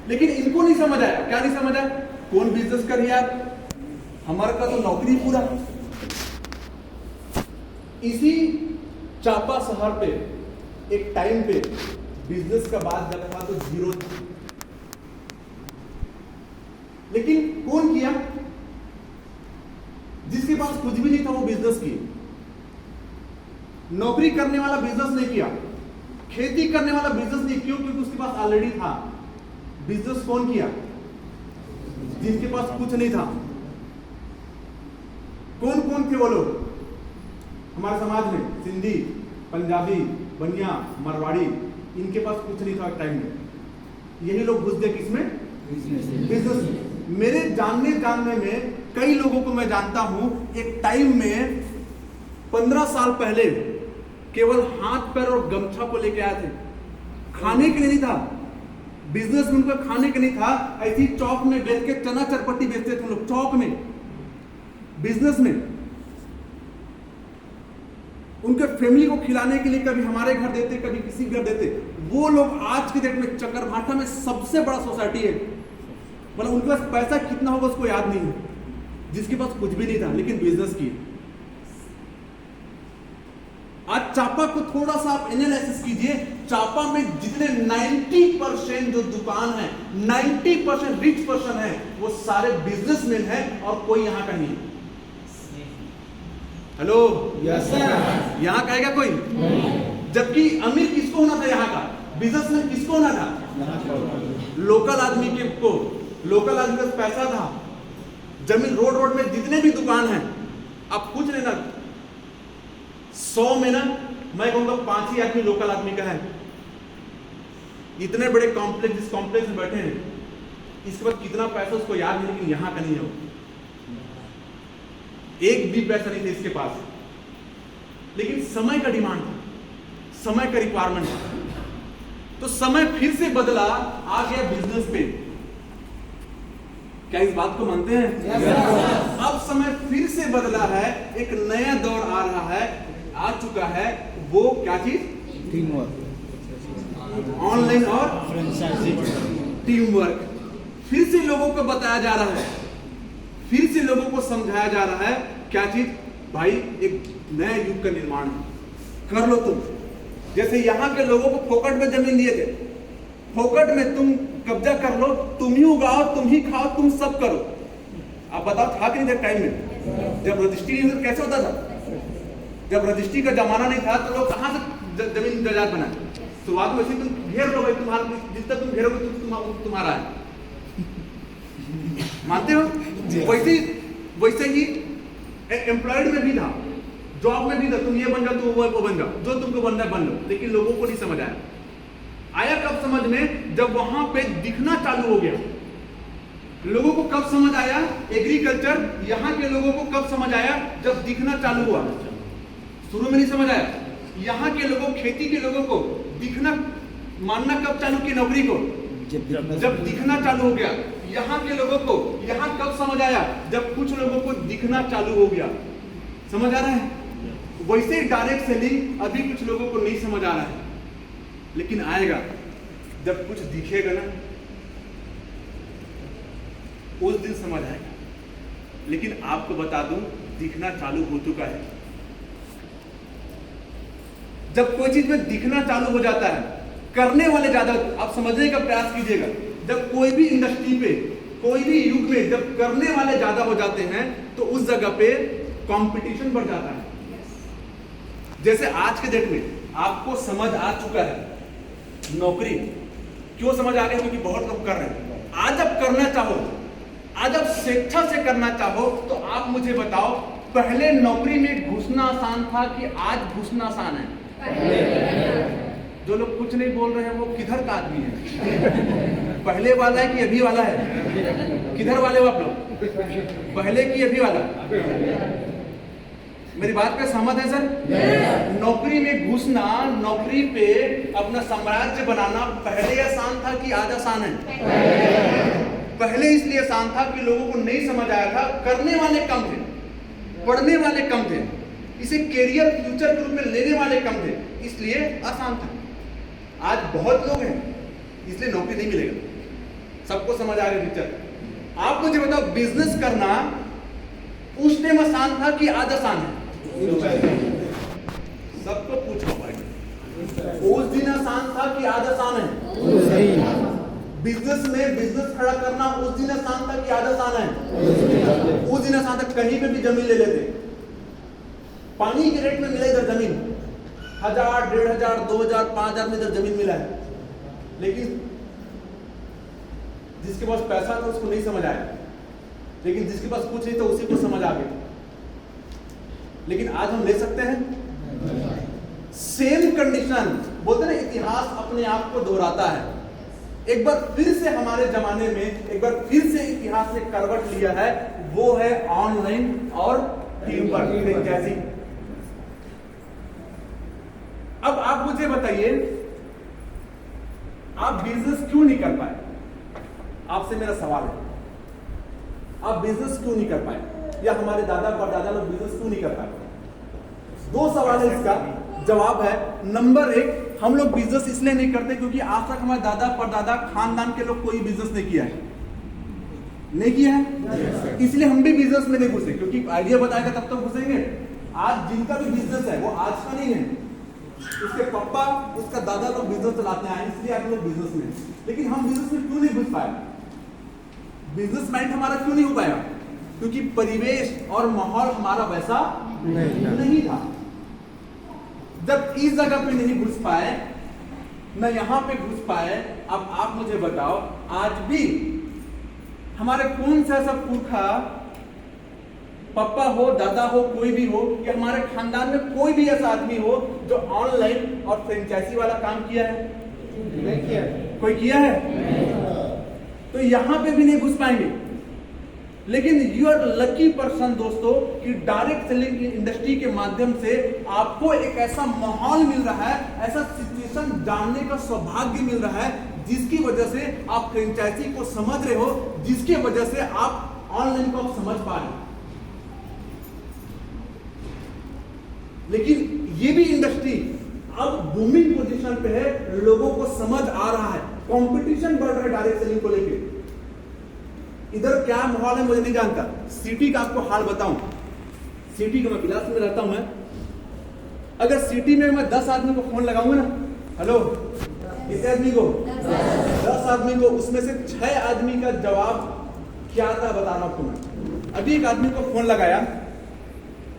लेकिन इनको नहीं समझ आया। क्या नहीं समझ आया? कौन बिजनेस कर यार, हमारा का तो नौकरी पूरा। इसी चापा शहर पे एक टाइम पे बिजनेस का बात जब था तो जीरो था। लेकिन कौन किया? जिसके पास कुछ भी नहीं था वो बिजनेस किया। नौकरी करने वाला बिजनेस नहीं किया, खेती करने वाला बिजनेस नहीं, क्यों? क्योंकि उसके पास ऑलरेडी था। बिजनेस कौन किया? जिनके पास कुछ नहीं था। कौन कौन थे वो लोग हमारे समाज में? सिंधी, पंजाबी, बनिया, मारवाड़ी, इनके पास कुछ नहीं था टाइम में। यही लोग घुस गए किसमें? बिजनेस में। मेरे जानने में कई लोगों को मैं जानता हूं, एक टाइम में 15 साल पहले केवल हाथ पैर और गमछा को लेके आए थे, खाने के लिए नहीं था। बिजनेस में उनका खाने के नहीं था। ऐसी चौक में बैठ के चना चरपट्टी बेचते थे लोग, चौक में, बिजनेस में। उनके फैमिली को खिलाने के लिए कभी हमारे घर देते, कभी किसी घर देते। वो लोग आज के डेट में चकरभाठा में सबसे बड़ा सोसाइटी है। मतलब उनके पास पैसा कितना होगा उसको याद नहीं है, जिसके पास कुछ भी नहीं था लेकिन बिजनेस की। आज चापा को थोड़ा सा आप एनालिसिस कीजिए। चापा में जितने 90% जो दुकान है, 90% रिच पर्सन है, वो सारे बिजनेसमैन हैं और कोई यहां का नहीं। Hello, yes sir. यहां का है क्या कोई? जबकि अमीर किसको होना था यहाँ का? बिजनेसमैन किसको होना था? लोकल आदमी के को। लोकल आदमी का पैसा था, जमीन, रोड में जितने भी दुकान हैं, आप पूछ लेना 100 में ना, मैं कहूंगा 5 ही आदमी लोकल आदमी का है। इतने बड़े कॉम्प्लेक्स, जिस कॉम्प्लेक्स में बैठे हैं, इसके बाद कितना पैसा उसको याद नहीं, लेकिन यहां का नहीं है। एक भी पैसा नहीं था इसके पास, लेकिन समय का डिमांड था, समय का रिक्वायरमेंट था। तो समय फिर से बदला, आ गया बिजनेस पे। क्या इस बात को मानते हैं? yes, अब समय फिर से बदला है, एक नया दौर आ रहा है, आ चुका है। वो क्या चीज? टीम वर्क, ऑनलाइन और फ्रेंचाइजी, टीम वर्क। फिर से लोगों को बताया जा रहा है, फिर से लोगों को समझाया जा रहा है। क्या चीज? भाई एक नया युग का निर्माण कर लो तुम। जैसे यहाँ के लोगों को फोकट में जमीन दिए थे, फोकट में तुम कब्जा कर लो, तुम ही उगाओ, तुम ही खाओ, तुम सब करो। आप बताओ था कि नहीं था टाइम में? जब रजिस्ट्री नहीं कैसे होता था? जब रजिस्ट्री का जमाना नहीं था तो लोग कहां से जमीन जायदाद बनाए? शुरुआत में ऐसे तुम घेर लो भाई, तुम्हारा जितना तुम घेरोगे तुम्हारा है। मानते हो? वैसे ही एम्प्लॉयड में भी था, जॉब में भी था। तुम ये बन जाओ, तुम वो बन जाओ, जो तुमको बनना है बन लो। लेकिन लोगों को नहीं समझ आया कब समझ में? जब वहां पे दिखना चालू हो गया। लोगों को कब समझ आया? एग्रीकल्चर, यहाँ के लोगों को कब समझ आया? जब दिखना चालू हुआ। शुरू में नहीं समझ आया। यहाँ के लोगों, खेती के लोगों को दिखना, मानना कब चालू की नौकरी को? जब दिखना चालू हो गया। यहाँ के लोगों को यहाँ कब समझ आया? जब कुछ लोगों को दिखना चालू हो गया। समझ आ रहा है? वैसे डायरेक्ट सेलिंग अभी कुछ लोगों को नहीं समझ आ रहा है, लेकिन आएगा जब कुछ दिखेगा ना, उस दिन समझ आएगा। लेकिन आपको बता दूं, दिखना चालू हो चुका है। जब कोई चीज में दिखना चालू हो जाता है, करने वाले ज्यादा, आप समझने का प्रयास कीजिएगा। जब कोई भी इंडस्ट्री पे, कोई भी युग में जब करने वाले ज्यादा हो जाते हैं, तो उस जगह पे कंपटीशन बढ़ जाता है। जैसे आज के डेट में आपको समझ आ चुका है नौकरी। क्यों समझ आ गया? क्योंकि बहुत लोग कर रहे हैं। आज अब करना चाहो, आज अब स्वेच्छा से करना चाहो, तो आप मुझे बताओ, पहले नौकरी में घुसना आसान था कि आज घुसना आसान है? जो लोग कुछ नहीं बोल रहे हैं वो किधर का आदमी है? पहले वाला है कि अभी वाला है? किधर वाले हो आप लोग? पहले की अभी वाला? मेरी बात पे सहमत है सर? नौकरी में घुसना, नौकरी पे अपना साम्राज्य बनाना पहले आसान था कि आज आसान है? पहले इसलिए आसान था कि लोगों को नहीं समझ आया था, करने वाले कम थे, पढ़ने वाले कम थे, इसे कैरियर फ्यूचर के रूप में लेने वाले कम थे, इसलिए आसान था। आज बहुत लोग हैं इसलिए नौकरी नहीं मिलेगा। सबको समझ आ गया पिक्चर? आप मुझे बताओ, बिजनेस करना उस टाइम आसान था कि आज आसान है? सबको पूछो भाई, उस दिन आसान था कि आज आसान है? बिजनेस में बिजनेस खड़ा करना उस दिन आसान था कि आज आसान है? उस दिन आसान था, कहीं पे भी जमीन ले लेते, पानी के रेट में मिला इधर जमीन, 1000, 1500, 2000, 5000 में इधर जमीन मिला है। लेकिन जिसके पास पैसा था उसको नहीं समझ आया, लेकिन जिसके पास कुछ नहीं था उसी को समझ आ गया। लेकिन आज हम ले सकते हैं? सेम कंडीशन, बोलते ना इतिहास अपने आप को दोहराता है। एक बार फिर से हमारे जमाने में एक बार फिर से इतिहास ने करवट लिया है, वो है ऑनलाइन और टीम वर्क जैसी। अब आप मुझे बताइए, आप बिजनेस क्यों नहीं कर पाए? आपसे मेरा सवाल है, आप बिजनेस क्यों नहीं कर पाए? या हमारे दादा परदादा लोग बिजनेस क्यों नहीं कर पाए? दो सवाल है, इसका जवाब है नंबर 1, हम लोग बिजनेस इसलिए नहीं करते क्योंकि आज तक हमारे दादा परदादा खानदान के लोग कोई बिजनेस नहीं किया है, नहीं किया है, इसलिए हम भी बिजनेस में नहीं घुसे, क्योंकि आइडिया बताएगा तब तक घुसेंगे। आज जिनका भी बिजनेस है वो आज का नहीं है, उसके पापा उसका दादा लोग बिजनेस चलाते हैं, इसलिए आप लोग बिजनेस में। लेकिन हम बिजनेस में क्यों नहीं घुस पाए? बिजनेस माइंड हमारा क्यों नहीं हो पाया? क्योंकि परिवेश और माहौल हमारा वैसा नहीं था। जब इस जगह पे नहीं घुस पाए, न यहां पे घुस पाए, अब आप मुझे बताओ, आज भी हमारे कौन सा ऐसा पुरखा, पापा हो, दादा हो, कोई भी हो, या हमारे खानदान में कोई भी ऐसा आदमी हो जो ऑनलाइन और फ्रेंचाइजी वाला काम किया है? नहीं किया। कोई किया है? तो यहां पे भी नहीं घुस पाएंगे। लेकिन यू आर लकी पर्सन दोस्तों कि डायरेक्ट सेलिंग इंडस्ट्री के माध्यम से आपको एक ऐसा माहौल मिल रहा है, ऐसा सिचुएशन जानने का सौभाग्य मिल रहा है, जिसकी वजह से आप फ्रेंचाइजी को समझ रहे हो, जिसकी वजह से आप ऑनलाइन को आप समझ पा रहे हो। लेकिन ये भी इंडस्ट्री अब बूमिंग पोजीशन पे है, लोगों को समझ आ रहा है, कंपटीशन बढ़ रहा है डायरेक्ट सेलिंग को लेके। इधर क्या माहौल है मुझे नहीं जानता, सिटी का आपको हाल बताऊं, सिटी का मैं बिलास में रहता हूं, मैं अगर सिटी में मैं 10 आदमी को फोन लगाऊंगा ना, हेलो, कितने आदमी को? 10 आदमी को, उसमें से 6 आदमी का जवाब क्या था बता रहा हूं आपको मैं। अभी एक आदमी को फोन लगाया,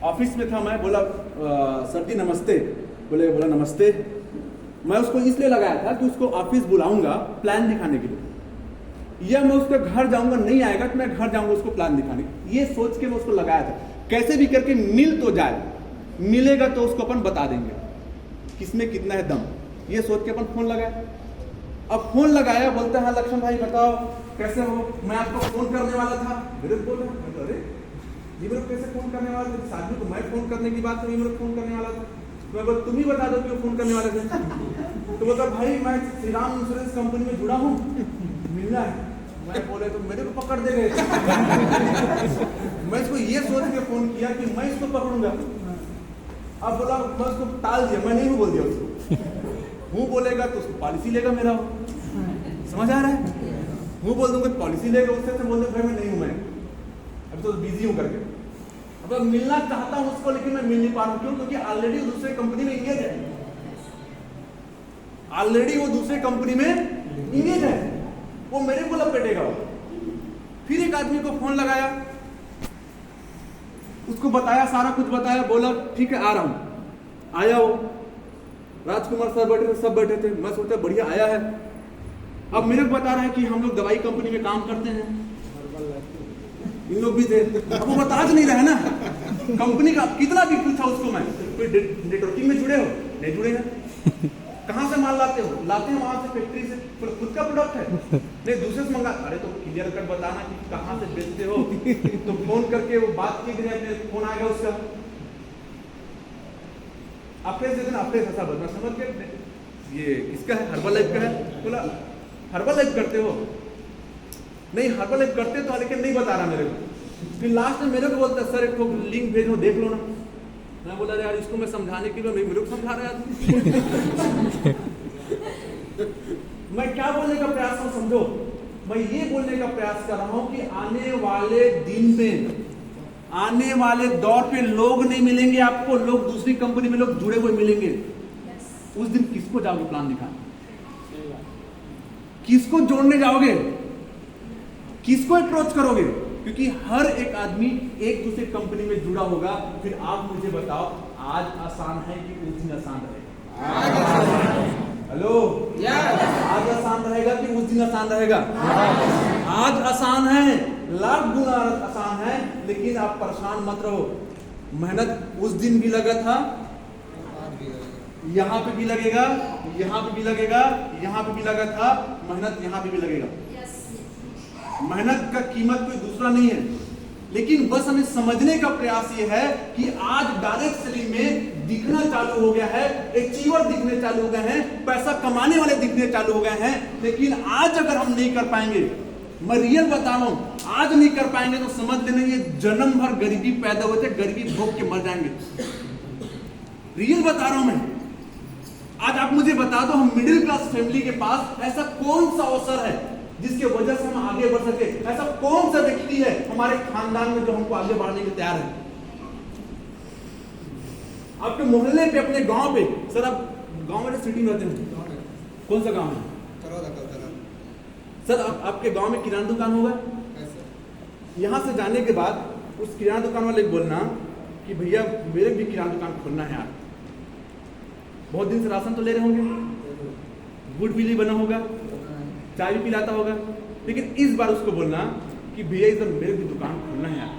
ऑफिस में था मैं, बोला सर जी नमस्ते, बोला नमस्ते। मैं उसको इसलिए लगाया था कि उसको ऑफिस बुलाऊंगा प्लान दिखाने के लिए, या मैं उसके घर जाऊंगा, नहीं आएगा तो मैं घर जाऊंगा उसको प्लान दिखाने, ये सोच के मैं उसको लगाया था। कैसे भी करके मिल तो जाए, मिलेगा तो उसको अपन बता देंगे किसमें कितना है दम, ये सोच के अपन फोन लगाया। अब फोन लगाया, बोलते हैं लक्ष्मण भाई बताओ कैसे हो, मैं आपको फोन करने वाला था। मेरे को बोल रहे, अरे ये मेरे कैसे फोन करने वाला था? इस आदमी को मैं फोन करने की बात नहीं, मेरे फोन करने वाला था। मैं बोल तुम ही बता दो क्यों फोन करने वाले थे। तो बोलता भाई मैं श्री राम इंश्योरेंस कंपनी में जुड़ा हूँ, मिलना है। मैं बोले तो मेरे को पकड़ दे गए। मैं इसको ये सोच के फोन किया कि मैं इसको पकड़ूंगा। अब बोला मैं उसको टाल दिया, मैं नहीं हूँ बोल दिया उसको। हूँ बोलेगा तो उसको पॉलिसी लेगा मेरा, समझ आ रहा है? हूँ बोल दूंगा पॉलिसी लेगा, उससे बोल दे भाई मैं नहीं हूँ, मैं अभी तो बिजी हूँ करके। अब मिलना चाहता हूँ उसको, लेकिन मैं मिल नहीं पा रहा हूँ। क्यों? क्योंकि ऑलरेडी दूसरे कंपनी में इंगेज है, ऑलरेडी वो दूसरे कंपनी में इंगेज है, वो मेरे को लपेटेगा। फिर एक आदमी को फोन लगाया, उसको बताया, सारा कुछ बताया, बोला ठीक है आ रहा हूं। आया वो, राजकुमार सर बैठे थे, सब बैठे थे। मैं सोचा बढ़िया आया है। अब मेरे को बता रहा है कि हम लोग दवाई कंपनी में काम करते हैं, इन लोग भी थे। अब वो बता नहीं रहा है ना कंपनी का, कितना भी पूछा उसको मैं, कोई नेटवर्किंग में जुड़े हो? नहीं जुड़े हैं। कहाँ से माल लाते हो? लाते हैं वहां से फैक्ट्री से, खुद का प्रोडक्ट है, नहीं दूसरे से मंगा। अरे तो क्लियर कर बताना कि कहाँ से बेचते हो, तो फोन करके वो बात की अपने फोन आएगा उसका, अपने से अपने ऐसा बदना समझ के ये किसका है, हर्बल लाइफ का है, बोला हर्बल लाइफ करते हो, नहीं हर्बल लाइफ करते तो लेकिन नहीं बता रहा मेरे को। फिर लास्ट में मेरे को बोलता है सर एक तो लिंक भेजो देख लो ना। मैं बोला यार इसको मैं समझाने के लिए नहीं, मेरे को समझा रहा है मैं क्या बोलने का प्रयास कर समझो, मैं ये बोलने का प्रयास कर रहा हूं कि आने वाले दिन में, आने वाले दौर पे लोग नहीं मिलेंगे आपको, लोग दूसरी कंपनी में लोग जुड़े हुए मिलेंगे। उस दिन किसको जाओगे प्लान दिखाने, किसको जोड़ने जाओगे, किसको अप्रोच करोगे? क्योंकि हर एक आदमी एक दूसरे कंपनी में जुड़ा होगा। फिर आप मुझे बताओ आज आसान है कि उस दिन आसान रहेगा? हेलो, आज आसान रहेगा कि उस दिन आसान रहेगा? आज आसान है, लाख गुना आसान है, लेकिन आप परेशान मत रहो। मेहनत उस दिन भी लगा था, यहाँ पे भी लगेगा, यहाँ पे भी लगेगा, यहाँ पे भी लगा था, मेहनत यहाँ पे भी लगेगा। मेहनत का कीमत कोई दूसरा नहीं है, लेकिन बस हमें समझने का प्रयास ये है कि आज डायरेक्ट सेलिंग में दिखना चालू हो गया है, अचीवर दिखने चालू हो गए हैं, पैसा कमाने वाले दिखने चालू हो गए हैं। लेकिन आज अगर हम नहीं कर पाएंगे, मैं रियल बता रहा हूं, आज नहीं कर पाएंगे तो समझ लेना ये जन्म भर गरीबी पैदा हुए थे, गरीबी भोग के मर जाएंगे। रियल बता रहा हूं मैं। आज आप मुझे बता दो, हम मिडिल क्लास फैमिली के पास ऐसा कौन सा अवसर है जिसके वजह से हम आगे बढ़ सके? ऐसा कौन सा व्यक्ति है हमारे खानदान में जो हमको आगे बढ़ने के तैयार है? आपके मोहल्ले पे, अपने गांव पे, सर आप गांव में सिटी में रहते हैं, कौन सा गांव है सर? आपके गांव में किराना दुकान होगा? यहां से जाने के बाद उस किराना दुकान वाले को बोलना कि भैया मेरे भी किराना दुकान खोलना है यार, बहुत दिन से राशन तो ले रहे होंगे, गुड बिल बना होगा, चाय भी पिलाता होगा, लेकिन इस बार उसको बोलना कि भैया इधर मेरे भी दुकान खोलना है यार,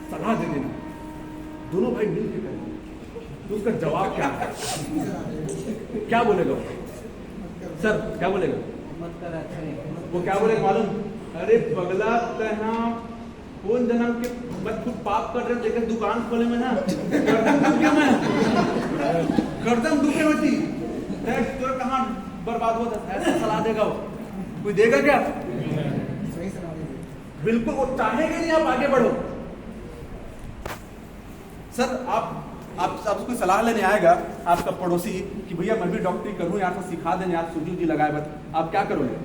सलाह दे देना, दोनों भाई मिल के करें। तो उसका जवाब क्या है? क्या बोलेगा सर, क्या बोलेगा? वो क्या बोलेगा मालूम? अरे पगला तहा कौन जन्म के मैं खुद पाप कर रहे लेकिन दुकान खोले में ना गर्दन दुखे होती तो कहाँ बर्बाद होता, ऐसा सलाह देगा वो? कोई देगा क्या? बिल्कुल वो चाहेगा नहीं आप आगे बढ़ो। सर आप कोई सलाह लेने आएगा आपका पड़ोसी कि भैया मैं भी डॉक्टरी करूं यार, तो सिखा दें यार, सूजी उजी लगाए बस, आप क्या करोगे?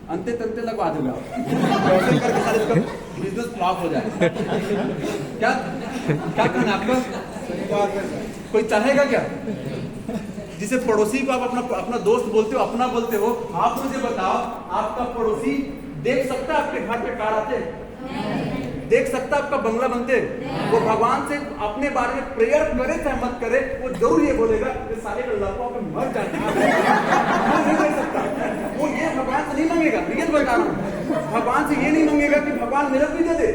अंते तंते लगवा दोगे कैसे करके सारे इसका बिजनेस फ्लॉप हो जाए। क्या क्या कहना आपका? कोई चाहेगा क्या? जिसे पड़ोसी को आप अपना दोस्त बोलते हो, अपना बोलते हो, आप मुझे बताओ आपका पड़ोसी देख सकता है आपके घर पे कार आते, देख सकता आपका बंगला बनते, वो भगवान से अपने बारे में प्रेयर करे चाहे मत करे, वो जरूर ये बोलेगा कि साले का लड़कों पे मर जाए। वो नहीं कर सकता, वो ये भगवान से नहीं मांगेगा। रियल बता रहा हूँ, भगवान से ये नहीं मांगेगा कि भगवान मेरे भी दे दे,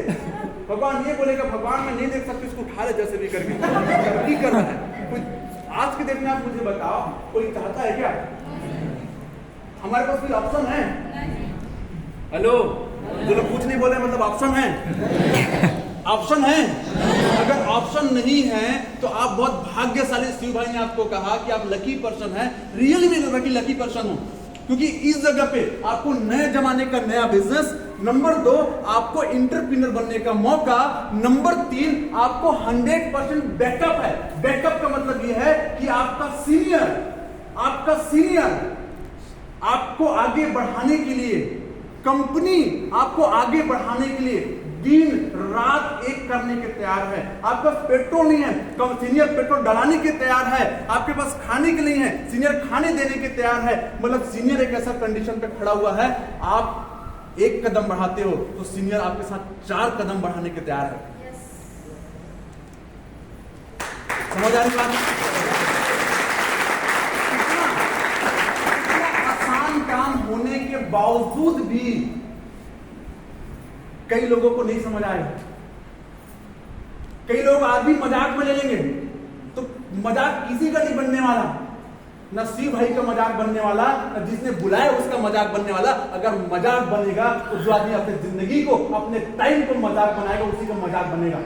भगवान ये बोलेगा भगवान मैं नहीं देख सकती, उसको उठा ले जैसे भी करके। नहीं कर रहा है कोई आज के दिन में, आप मुझे बताओ कोई चाहता है क्या? हमारे पास कोई ऑप्शन है? हेलो, जो लोग कुछ नहीं बोले मतलब ऑप्शन है, ऑप्शन है। अगर ऑप्शन नहीं है तो आप बहुत भाग्यशाली। शिव भाई ने आपको कहा कि आप लकी पर्सन है, रियली में लकी पर्सन हो, क्योंकि इस जगह पे आपको नए जमाने का नया बिजनेस, नंबर 2 आपको एंटरप्रेन्योर बनने का मौका, नंबर 3 आपको 100% बैकअप है। बैकअप का मतलब यह है कि आपका सीनियर आपको आगे बढ़ाने के लिए, कंपनी आपको आगे बढ़ाने के लिए दिन रात एक करने के तैयार है। आपका पेट्रोल नहीं है, सीनियर पेट्रोल डलाने के तैयार है। आपके पास खाने के लिए है, सीनियर खाने देने के तैयार है। मतलब सीनियर एक ऐसा कंडीशन पे खड़ा हुआ है, आप एक कदम बढ़ाते हो तो सीनियर आपके साथ 4 कदम बढ़ाने के तैयार है। समझ आ रही बात? आसान काम होने के बावजूद भी कई लोगों को नहीं समझ आएगा। कई लोग आज भी मजाक में ले लेंगे, तो मजाक किसी का नहीं बनने वाला। ना शिव भाई का मजाक बनने वाला, ना जिसने बुलाया उसका मजाक बनने वाला। अगर मजाक बनेगा तो जो आदमी अपनी जिंदगी को, अपने टाइम को मजाक बनाएगा, उसी का मजाक बनेगा।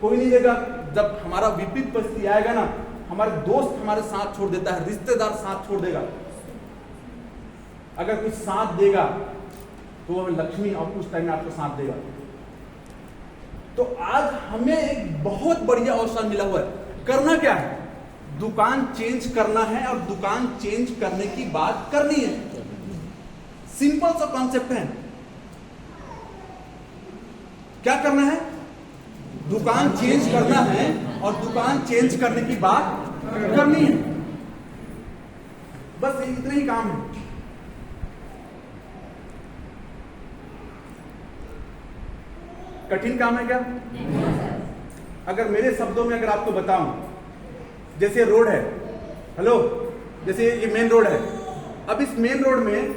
कोई नहीं देगा। जब हमारा विपरीत परिस्थिति आएगा ना, हमारे दोस्त हमारे साथ छोड़ देता है, रिश्तेदार साथ छोड़ देगा। अगर कुछ साथ देगा तो वो लक्ष्मी और कुछ टाइम में आपको साथ देगा। तो आज हमें एक बहुत बढ़िया अवसर मिला हुआ है। करना क्या है? दुकान चेंज करना है और दुकान चेंज करने की बात करनी है। सिंपल सा कॉन्सेप्ट है। क्या करना है? दुकान चेंज करना है और दुकान चेंज करने की बात करनी है। बस इतना ही काम है। कठिन काम है क्या? अगर मेरे शब्दों में अगर आपको बताऊं, जैसे रोड है, हेलो, जैसे ये मेन रोड है। अब इस मेन रोड में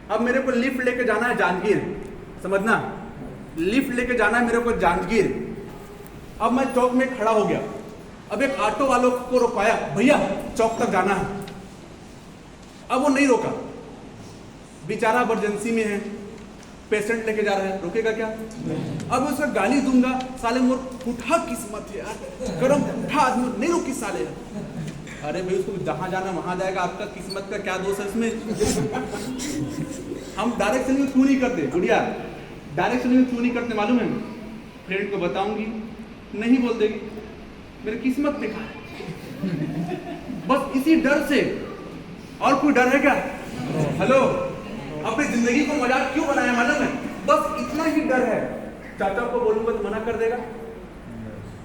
अब मेरे को लिफ्ट लेके जाना है जांजगीर, समझना, लिफ्ट लेके जाना है मेरे को जांजगीर। अब मैं चौक में खड़ा हो गया। अब एक ऑटो वालों को रुकवाया, भैया चौक तक जाना है। अब वो नहीं रोका, बेचारा इमरजेंसी में है, पेशेंट लेके जा रहा है, रोकेगा क्या? अब उसका गाली दूंगा, साले मोर फूटा किस्मत है यार, गरम फूटा आदमी, नहीं रुकी साले। अरे भाई उसको जहां जाना वहां जाएगा, आपका किस्मत का क्या दोष है इसमें? हम डायरेक्ट सेलिंग क्यों नहीं करते गुड़िया? डायरेक्ट सेलिंग क्यों नहीं करते मालूम है? फ्रेंड को बताऊंगी, नहीं बोल देगी, मेरी किस्मत में कहा है। बस इसी डर से, और कोई डर है क्या? हेलो, अपनी जिंदगी को मजाक क्यों बनाया मालूम है? बस इतना ही डर है। चाचा को बोलूंगा तो मना कर देगा,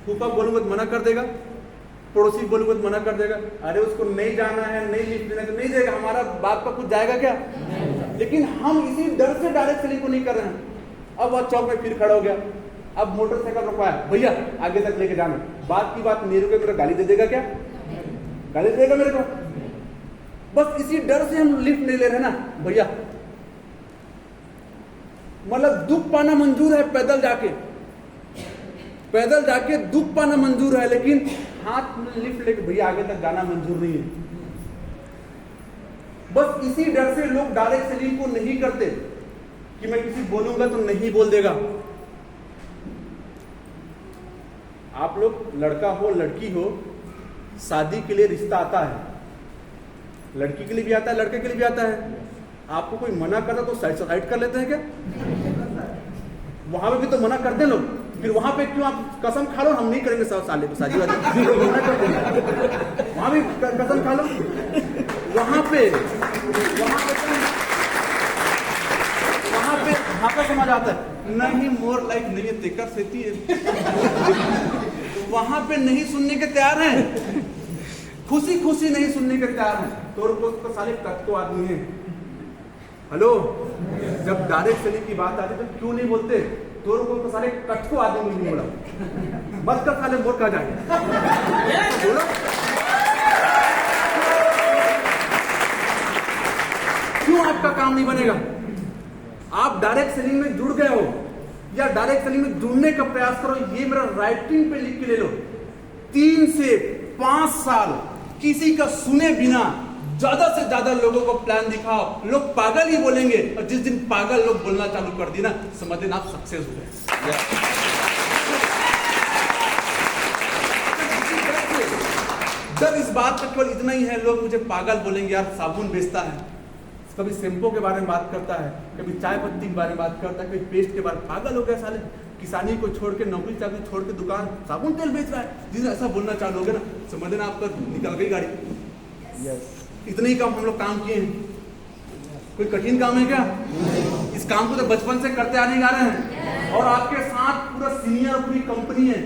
फूफा बोलूंगा तो मना कर देगा, पड़ोसी बोलूंगा तो मना कर देगा। अरे उसको नहीं जाना है, नहीं लिफ्ट देना तो नहीं देगा, हमारा बाप का कुछ जाएगा क्या? लेकिन हम इसी डर से डायरेक्ट सेलिंग को नहीं कर रहे हैं। अब वह चौक में फिर खड़ा हो गया, अब मोटरसाइकिल रुकवाया, भैया आगे तक लेके जाना। बात की बात मेरे को मेरा गाली दे देगा क्या? गाली दे देगा मेरे को। बस इसी डर से हम लिफ्ट नहीं ले रहे ना भैया। मतलब दुख पाना मंजूर है, पैदल जाके दुख पाना मंजूर है, लेकिन हाथ में लिफ्ट लेके भैया आगे तक जाना मंजूर नहीं है। बस इसी डर से लोग डायरेक्ट सेलिंग को नहीं करते कि मैं किसी बोलूंगा तो नहीं बोल देगा। आप लोग लड़का हो लड़की हो, शादी के लिए रिश्ता आता है, लड़की के लिए भी आता है, लड़के के लिए भी आता है। आपको कोई मना करता तो साइड कर लेते हैं क्या? वहां पे भी तो मना करते लोग, फिर वहां पे क्यों आप कसम खा लो हम नहीं करेंगे साले को शादी वादी, वहां भी कसम खा लो। वहां पे भाका समझ आता है, नहीं मोर लाइक नहीं है, तेकर सेती है। वहां पे नहीं सुनने के तैयार हैं, खुशी खुशी नहीं सुनने के तैयार हैं। तो साले कटको आदमी है। हेलो, जब डायरेक्ट सेलिंग की बात आती तो क्यों नहीं बोलते? तो साले कटको आदमी नहीं बोला, बस का साले मोर कहा जाए बोलो। क्यों आपका काम नहीं बनेगा? आप डायरेक्ट सेलिंग में जुड़ गए हो या डायरेक्ट सेलिंग में जुड़ने का प्रयास करो। ये मेरा राइटिंग पे लिख के ले लो। 3 से 5 साल किसी का सुने बिना ज्यादा से ज्यादा लोगों को प्लान दिखाओ, लोग पागल ही बोलेंगे, और जिस दिन पागल लोग बोलना चालू कर दी ना, समझ देना आप सक्सेस हो गए। डर इस बात का केवल इतना ही है, लोग मुझे पागल बोलेंगे, यार साबुन बेचता है, कभी शैम्पू के बारे में बात करता है, कभी चाय पत्ती के बारे में बात करता है, कभी पेस्ट के बारे में, पागल हो गया साले। किसानी को छोड़ के, नौकरी चाकरी छोड़ के दुकान साबुन तेल बेच रहा है। जिस ऐसा बोलना चालू हो गया ना, समझ देना आपका निकल गई गाड़ी। इतने ही काम हम लोग काम किए हैं। कोई कठिन काम है क्या? इस काम को तो बचपन से करते आने जा रहे हैं, और आपके साथ पूरा सीनियर पूरी कंपनी है।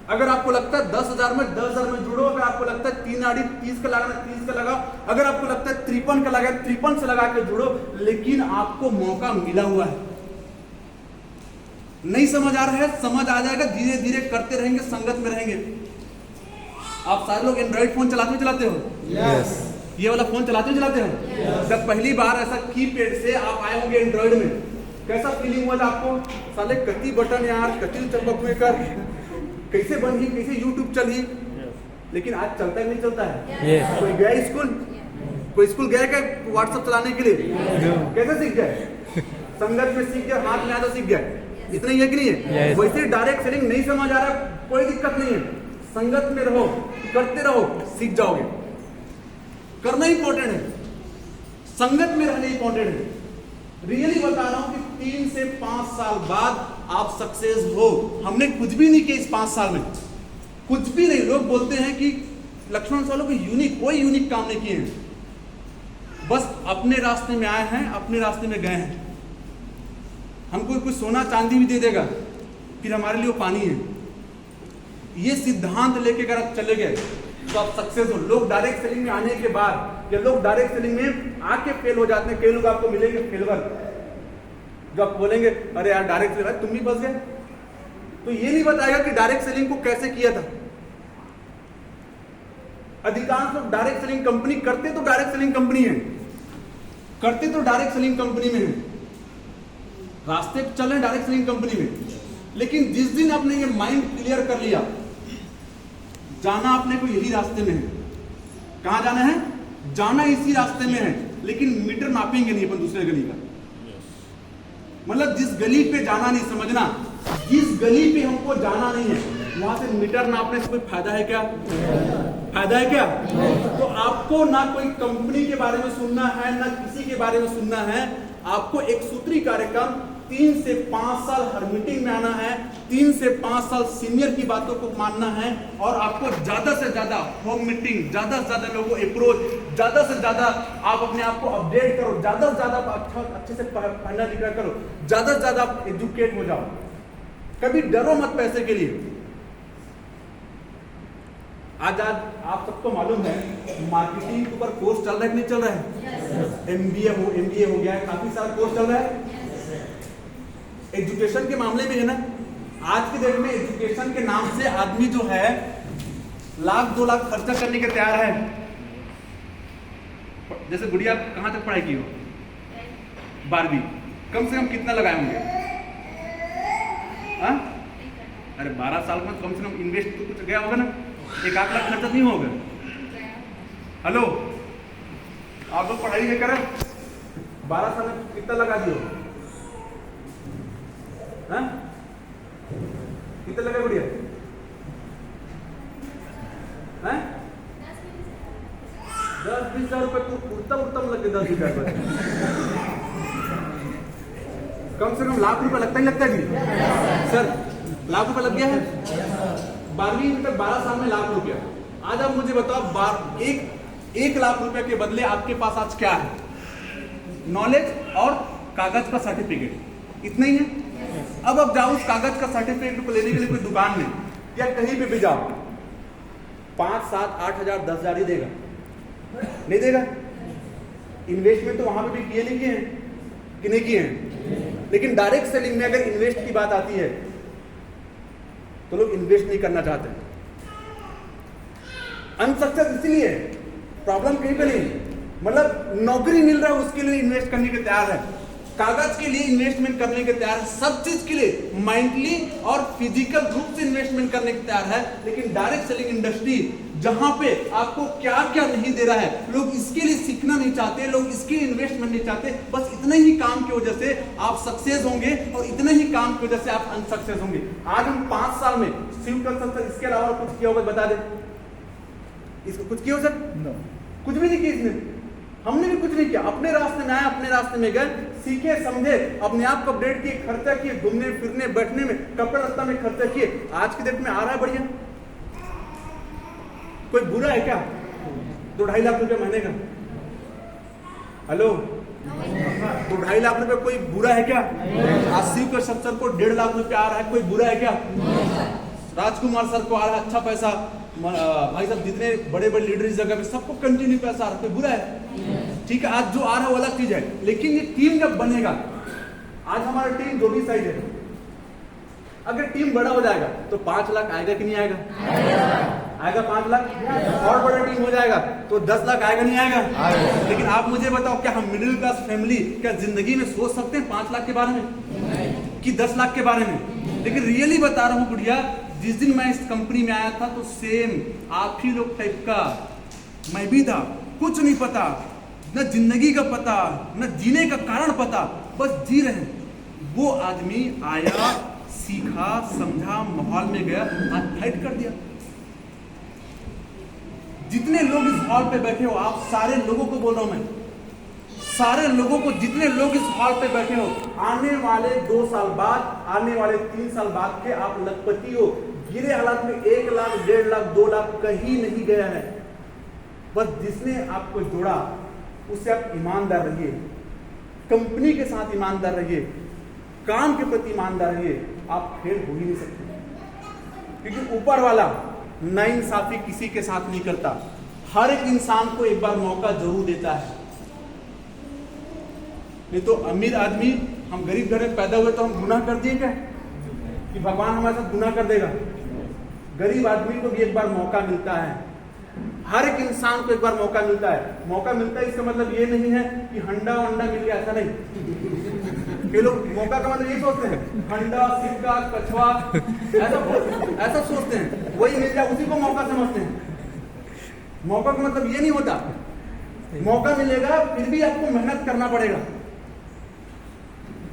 अगर आपको लगता है 10,000 में 10,000 में जुड़ो, अगर आपको लगता है 3 आड़ी 30 का लगाना 30 का लगाओ, अगर आपको लगता है 53 का लगा 53 से लगा के जुड़ो, लेकिन आपको मौका मिला हुआ है। नहीं समझ आ रहा है, समझ आ जाएगा, धीरे धीरे करते रहेंगे, संगत में रहेंगे। आप सारे लोग एंड्रॉइड फोन चलाते हो? यस। ये वाला फोन चलाते हो? जब पहली बार ऐसा कीपैड से आप आए होंगे एंड्रॉइड में, कैसा फीलिंग हुआ था आपको? साले कति बटन यार, कति चपक हुए कर, कैसे बन गई, कैसे यूट्यूब चली, लेकिन आज चलता है नहीं चलता है? Yes. कोई गया स्कूल? कोई स्कूल गया क्या व्हाट्सएप चलाने के लिए? कैसे सीख गए? संगत में सीख गया, हाथ में आया तो सीख गया। इतना ही है कि नहीं है? Yes. वैसे डायरेक्ट सेलिंग नहीं समझ आ रहा, कोई दिक्कत नहीं है, संगत में रहो, करते रहो, सीख जाओगे। करना इंपॉर्टेंट है, संगत में रहना इंपॉर्टेंट है। रियली बता रहा हूं कि 3 से 5 साल बाद आप सक्सेस हो। हमने कुछ भी नहीं किया इस 5 साल में, कुछ भी नहीं। लोग बोलते हैं कि लक्ष्मण सालों को कोई यूनिक काम नहीं किए हैं, बस अपने रास्ते में आए हैं, अपने रास्ते में गए हैं। हमको कुछ सोना चांदी भी दे देगा, फिर हमारे लिए वो पानी है। ये सिद्धांत लेके अगर आप चले गए तो आप सक्सेस हो। लोग डायरेक्ट सेलिंग में आने के बाद, या लोग डायरेक्ट सेलिंग में आके फेल हो जाते हैं। कई लोग आपको मिलेंगे फेलवर, जो आप बोलेंगे अरे यार डायरेक्ट सेलिंग, तुम भी फंस गए। तो ये नहीं बताएगा कि डायरेक्ट सेलिंग को कैसे किया था। अधिकांश लोग डायरेक्ट सेलिंग कंपनी करते तो डायरेक्ट सेलिंग कंपनी है, करते तो डायरेक्ट सेलिंग कंपनी में है, रास्ते पे चल रहे डायरेक्ट सेलिंग कंपनी में। लेकिन जिस दिन आपने ये माइंड क्लियर कर लिया, जाना आपने को यही रास्ते में है। कहां जाना है? जाना इसी रास्ते में है, लेकिन मीटर नापेंगे नहीं अपन दूसरे गली का। मतलब जिस गली पे जाना नहीं, समझना, जिस गली पे हमको जाना नहीं है वहां से मीटर नापने से कोई फायदा है क्या? फायदा है क्या? तो आपको ना कोई कंपनी के बारे में सुनना है, ना किसी के बारे में सुनना है। आपको एक सूत्री कार्यक्रम 3 से 5 साल हर मीटिंग में आना है, 3 से 5 साल सीनियर की बातों को मानना है, और आपको ज्यादा से ज्यादा होम मीटिंग, ज्यादा से ज्यादा लोगों को अप्रोच, ज्यादा से ज्यादा आप अपने आप को अपडेट करो, ज्यादा से ज्यादा अच्छे से पढ़ना लिखना करो, ज्यादा से ज्यादा एजुकेट हो जाओ। कभी डरो मत पैसे के लिए। आज आप सबको मालूम है मार्केटिंग के ऊपर कोर्स चल रहा है कि नहीं चल रहा है? MBA हो गया है, काफी सारा कोर्स चल रहा है। एजुकेशन के मामले में है ना, आज की डेट में एजुकेशन के नाम से आदमी जो है लाख 2 लाख खर्चा करने के तैयार है। जैसे गुड़िया कहां तक पढ़ाई की हो? 12वीं। कम से कम कितना लगाए होंगे? अरे 12 साल में कम से कम इन्वेस्ट तो कुछ गया होगा ना, 1-8 लाख खर्चा नहीं होगा। हेलो, आप लोग पढ़ाई कर 12 साल में कितना लगा दियो? कितना लगा बढ़िया? 10-20 हजार रुपए तो उड़ता लग गए। 10 हजार कम से कम लाख रुपए लगता ही लगता है जी। सर लाख रुपए लग गया है 12वीं में, 12 साल में लाख रुपया। आज आप मुझे बताओ, 1 लाख रुपए के बदले आपके पास आज क्या है? नॉलेज और कागज का सर्टिफिकेट, इतना ही है। अब आप जाओ उस कागज का सर्टिफिकेट को लेने के लिए कोई दुकान में या कहीं पे भी जाओ, 5, 7, 8 हजार 10 हजार ही देगा, नहीं देगा। इन्वेस्टमेंट तो वहां पे भी किए नहीं किए हैं कि नहीं किए हैं। लेकिन डायरेक्ट सेलिंग में अगर इन्वेस्ट की बात आती है तो लोग इन्वेस्ट नहीं करना चाहते। अनसक्सेस इसलिए प्रॉब्लम कहीं पे नहीं, मतलब नौकरी मिल रहा है उसके लिए इन्वेस्ट करने के तैयार है, कागज के लिए इन्वेस्टमेंट करने के तैयार है, सब चीज के लिए माइंडली और फिजिकल रूप से इन्वेस्टमेंट करने के तैयार है। लेकिन डायरेक्ट सेलिंग इंडस्ट्री जहां पे आपको क्या क्या नहीं दे रहा है, लोग इसके लिए सीखना नहीं चाहते, लोग इसके लिए इन्वेस्टमेंट नहीं चाहते। बस इतने ही काम की वजह से आप सक्सेस होंगे और इतने ही काम की वजह से आप अनसक्सेस होंगे। आज हम 5 साल में शिव कंसल्टेंट इसके अलावा कुछ किया होगा बता दे, इसको कुछ किया हो सर? कुछ भी नहीं किया इसने, हमने भी कुछ नहीं किया। अपने रास्ते में आए, अपने रास्ते में गए, सीखे, समझे, अपने आप को अपडेट किए, खर्चा किए, घूमने फिरने बैठने में, कपड़े लत्ता में खर्चा किए। आज की डेट में आ रहा है बढ़िया। कोई बुरा है क्या? 2-2.5 लाख रुपए महीने का, हेलो, 2-2.5 लाख रुपए कोई बुरा है क्या? आज शिव के सत्सर को 1.5 लाख रुपए आ रहा है, कोई बुरा है क्या? राजकुमार सर को आ रहा है अच्छा पैसा, भाई साहब जितने बड़े बड़े लीडर इस जगह पे सबको कंटिन्यू पैसा आ रहा है, कोई बुरा है? ठीक है, आज जो आ रहा है वो अलग चीज है, लेकिन ये टीम जब बनेगा, आज हमारा टीम 2 साइड है, अगर टीम बड़ा हो जाएगा तो 5 लाख आएगा कि नहीं आएगा? आएगा 5 लाख। और बड़ा टीम हो जाएगा तो 10 लाख आएगा नहीं आएगा? लेकिन आप मुझे बताओ, क्या हम मिडिल क्लास फैमिली क्या जिंदगी में सोच सकते हैं 5 लाख के बारे में कि 10 लाख के बारे में? लेकिन रियली बता रहा हूँ बुढ़िया, जिस दिन मैं इस कंपनी में आया था तो सेम आप ही लोग टाइप का मैं भी था, कुछ नहीं पता, न जिंदगी का पता, न जीने का कारण पता, बस जी रहे हैं। वो आदमी आया, सीखा, समझा, माहौल में गया, हाथ टाइट कर दिया। जितने लोग इस हॉल पे बैठे हो, आप सारे लोगों को बोल रहा हूं मैं, सारे लोगों को, जितने लोग इस हॉल पे बैठे हो, आने वाले 2 साल बाद, आने वाले 3 साल बाद के आप लखपति हो। गिरे हालात में 1 लाख, 1.5 लाख, 2 लाख कहीं नहीं गया है। बस जिसने आपको जोड़ा उससे आप ईमानदार रहिए, कंपनी के साथ ईमानदार रहिए, काम के प्रति ईमानदार रहिए। आप फेल हो ही नहीं सकते, क्योंकि ऊपर वाला नाइंसाफी किसी के साथ नहीं करता। हर एक इंसान को एक बार मौका जरूर देता है। नहीं तो अमीर आदमी, हम गरीब घर में पैदा हुए तो हम गुनाह कर दिए क्या कि भगवान हमारे साथ गुनाह कर देगा? गरीब आदमी को भी एक बार मौका मिलता है, हर एक इंसान को एक बार मौका मिलता है। मौका मिलता है इसका मतलब ये नहीं है कि हंडा वंडा मिल गया, ऐसा नहीं। ये लोग मौका का मतलब ये सोचते हैं हंडा, सिक्का, कछुआ, ऐसा सोचते हैं, वही मिल जाए उसी को मौका समझते हैं। मौका का मतलब ये नहीं होता। मौका मिलेगा फिर भी आपको मेहनत करना पड़ेगा,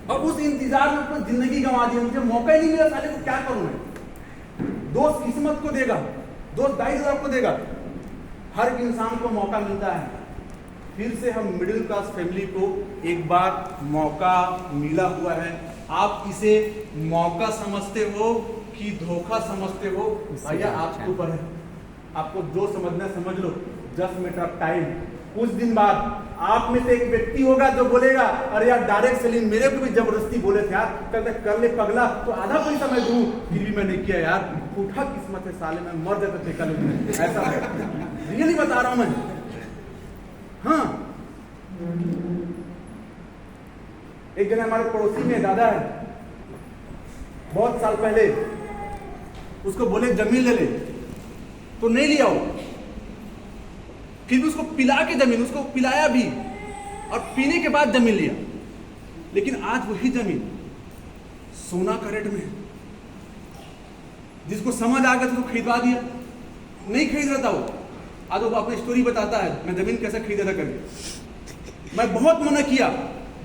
और उस इंतजार में अपनी जिंदगी गंवा दी। मुझे मौका ही नहीं मिला, साले को क्या करूं मैं? दोस्त किस्मत को देगा, दोस्त 2,500 को देगा। हर एक इंसान को मौका मिलता है। फिर से हम मिडिल क्लास फैमिली को एक बार मौका मिला हुआ है। आप इसे मौका समझते हो कि धोखा समझते हो, भैया आपके ऊपर है। आपको जो समझना समझ लो, जस्ट मैटर ऑफ टाइम। कुछ दिन बाद आप में से एक व्यक्ति होगा जो बोलेगा, अरे यार डायरेक्ट सेलिंग मेरे को भी जबरदस्ती बोले थे यार, कहते कर ले पगला, तो आधा पैसा मैं दूं, फिर भी मैं नहीं किया यार। उठा किस्मत है साले, में मर जाता थे कल। ऐसा है, रियली बता रहा हूं मैं। हाँ, एक जन हमारे पड़ोसी में दादा है, बहुत साल पहले उसको बोले जमीन ले ले, तो नहीं लिया वो। फिर भी उसको पिला के जमीन, उसको पिलाया भी, और पीने के बाद जमीन लिया। लेकिन आज वही जमीन सोना का रेट में है। जिसको समझ आ गया तो खरीदवा दिया, नहीं खरीद रहा था वो, आज वो अपनी स्टोरी बताता है मैं जमीन कैसे खरीदा था करके। मैं बहुत मना किया,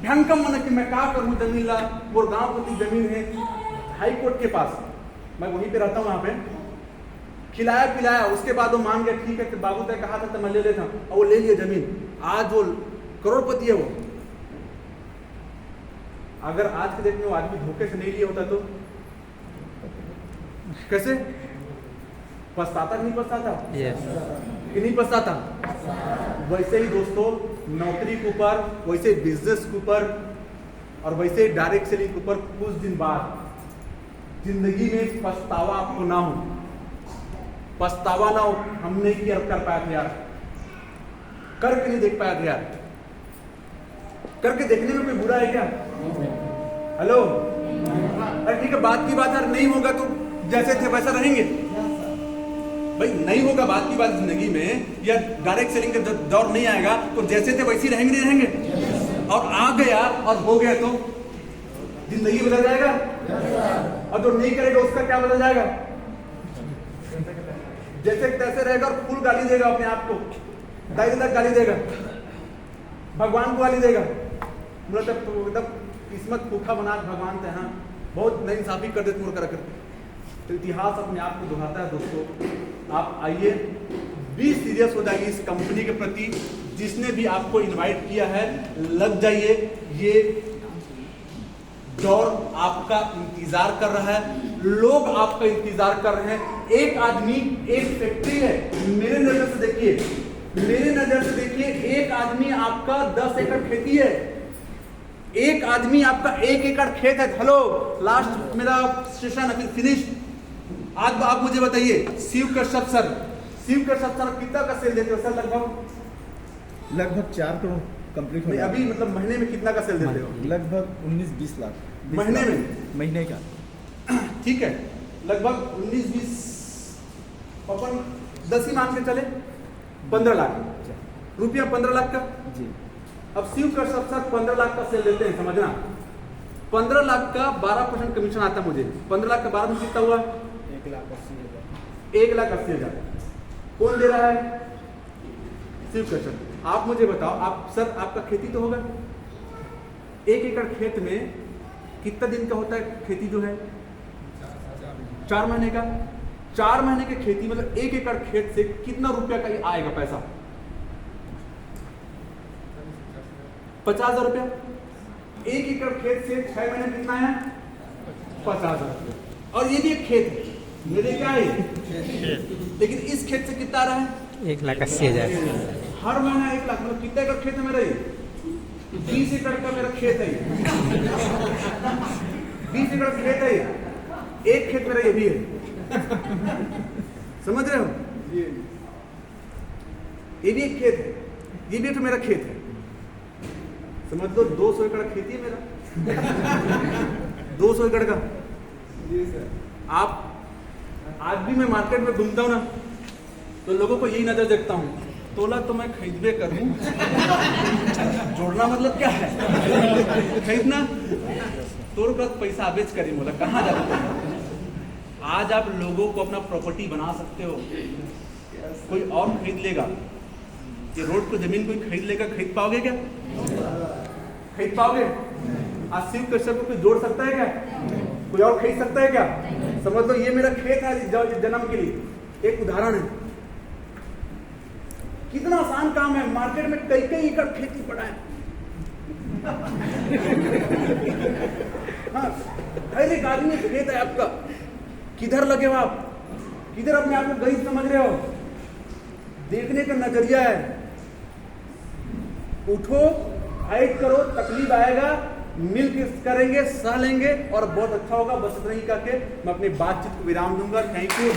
भयंकर मना कि मैं क्या करूं, जमीन ला, वो गांव की जमीन है हाई कोर्ट के पास, मैं वहीं पे रहता हूं, वहां पे खिलाया पिलाया। उसके बाद वो मान गया, ठीक है कि बाबू तय कहा था तो मैं ले लेता, और वो ले लिया जमीन। आज वो करोड़पति है वो। अगर आज के डेट में वो आदमी धोखे से नहीं लिया होता तो कैसे पछताता कि नहीं पछताता? कि नहीं पछताता? वैसे ही दोस्तों, नौकरी के ऊपर, वैसे बिजनेस के ऊपर, और वैसे डायरेक्ट सेलिंग के ऊपर कुछ दिन बाद जिंदगी में पछतावा आपको ना हो, पछतावा ना हो। हम नहीं किया कर पाया था यार, करके नहीं देख पाया था यार। करके देखने में कोई बुरा है क्या? हेलो, अरे ठीक है, बात की बात यार, नहीं होगा तो जैसे थे वैसा रहेंगे भाई। नहीं होगा बात की बात जिंदगी में, या डायरेक्ट सेलिंग का दौर नहीं आएगा तो जैसे थे वैसे ही रहेंगे, नहीं रहेंगे? और आ गया और हो गया तो जिंदगी बदल जाएगा, और जो नहीं करेगा उसका क्या बदल जाएगा? जैसे तैसे रहेगा, और फुल गाली देगा अपने आप को, 2.5 लाख गाली देगा, भगवान को गाली देगा। मतलब तो एकदम किस्मत भूखा बना भगवान थे। हाँ, बहुत नाइंसाफी कर देते मुड़ कर। तो इतिहास अपने आप को दोहराता है दोस्तों। आप आइए, भी सीरियस हो जाइए इस कंपनी के प्रति। जिसने भी आपको इनवाइट किया है, लग जाइए। ये दौर आपका इंतजार कर रहा है, लोग आपका इंतजार कर रहे हैं। एक आदमी, एक फैक्ट्री है, मेरे नजर से देखिए, मेरे नजर से देखिए, एक आदमी आपका 10 एकड़ खेती है, एक आदमी आपका 1 एकड़ खेत है। हेलो, लास्ट मेरा सेशन अभी फिनिश। आज आप मुझे बताइए, शिव कश्यप सर कितना का सेल देते हो सर? लगभग 4 करोड़ कंप्लीट हो गया। अभी मतलब महीने में कितना का सेल देते हो? लगभग 19-20 लाख महीने में, महीने का। ठीक है, लगभग 19-20, अपन 10 ही मान के चले, 15 लाख रुपया, 15 लाख का जी। अब शिव कश्यप सर 15 लाख का सेल देते हैं, समझना। 15 लाख का 12% कमीशन आता मुझे। 15 लाख का 12 में कितना हुआ? 1,80,000। 1,80,000 कौन दे रहा है? शिव कृष्ण। आप मुझे बताओ, आप सर आपका खेती तो होगा, 1 एकड़ खेत में कितना दिन का होता है खेती जो है? 4 महीने का। 4 महीने की खेती मतलब 1 एकड़ खेत से कितना रुपया का आएगा पैसा? 50,000 रुपया। 1 एकड़ खेत से 6 महीने में कितना है? 50,000 रुपया। और ये भी एक खेत है, मेरे क्या है, लेकिन इस खेत से कितना आ रहा है? 1,80,000। हर महीना 1 लाख। मतलब कितने एकड़ खेत है मेरा? ये 20 एकड़ का मेरा खेत है। 20 एकड़ खेत है। एक खेत मेरा ये भी है, समझ रहे हो? ये भी एक खेत है, ये भी तो मेरा खेत है। समझ लो 200 एकड़ खेती है मेरा। 200 एकड़ का। आप आज भी मैं मार्केट में घूमता हूँ ना, तो लोगों को यही नजर देखता हूँ, तोला तो मैं खरीदबे करूँ, जोड़ना मतलब क्या है? खरीदना तोड़ कर पैसा बेच करी, बोला कहाँ जाते हो? आज आप लोगों को अपना प्रॉपर्टी बना सकते हो, कोई और खरीद लेगा। ये रोड को जमीन कोई खरीद लेगा, खरीद पाओगे क्या? खरीद पाओगे? आज शिव कश्यप को कोई जोड़ सकता है क्या? कोई और खरीद सकता है क्या? समझ लो ये मेरा खेत है जन्म के लिए। एक उदाहरण है, कितना आसान काम है। मार्केट में कई एकड़ खेती पड़ा है। हाँ, हर एक आदमी खेत है आपका। किधर लगे हो आप? किधर अपने आप को गरीब समझ रहे हो? देखने का नजरिया है। उठो, फाइट करो, तकलीफ आएगा, मिल के करेंगे, सह लेंगे और बहुत अच्छा होगा। बस इतना ही करके मैं अपनी बातचीत को विराम दूंगा। Thank you.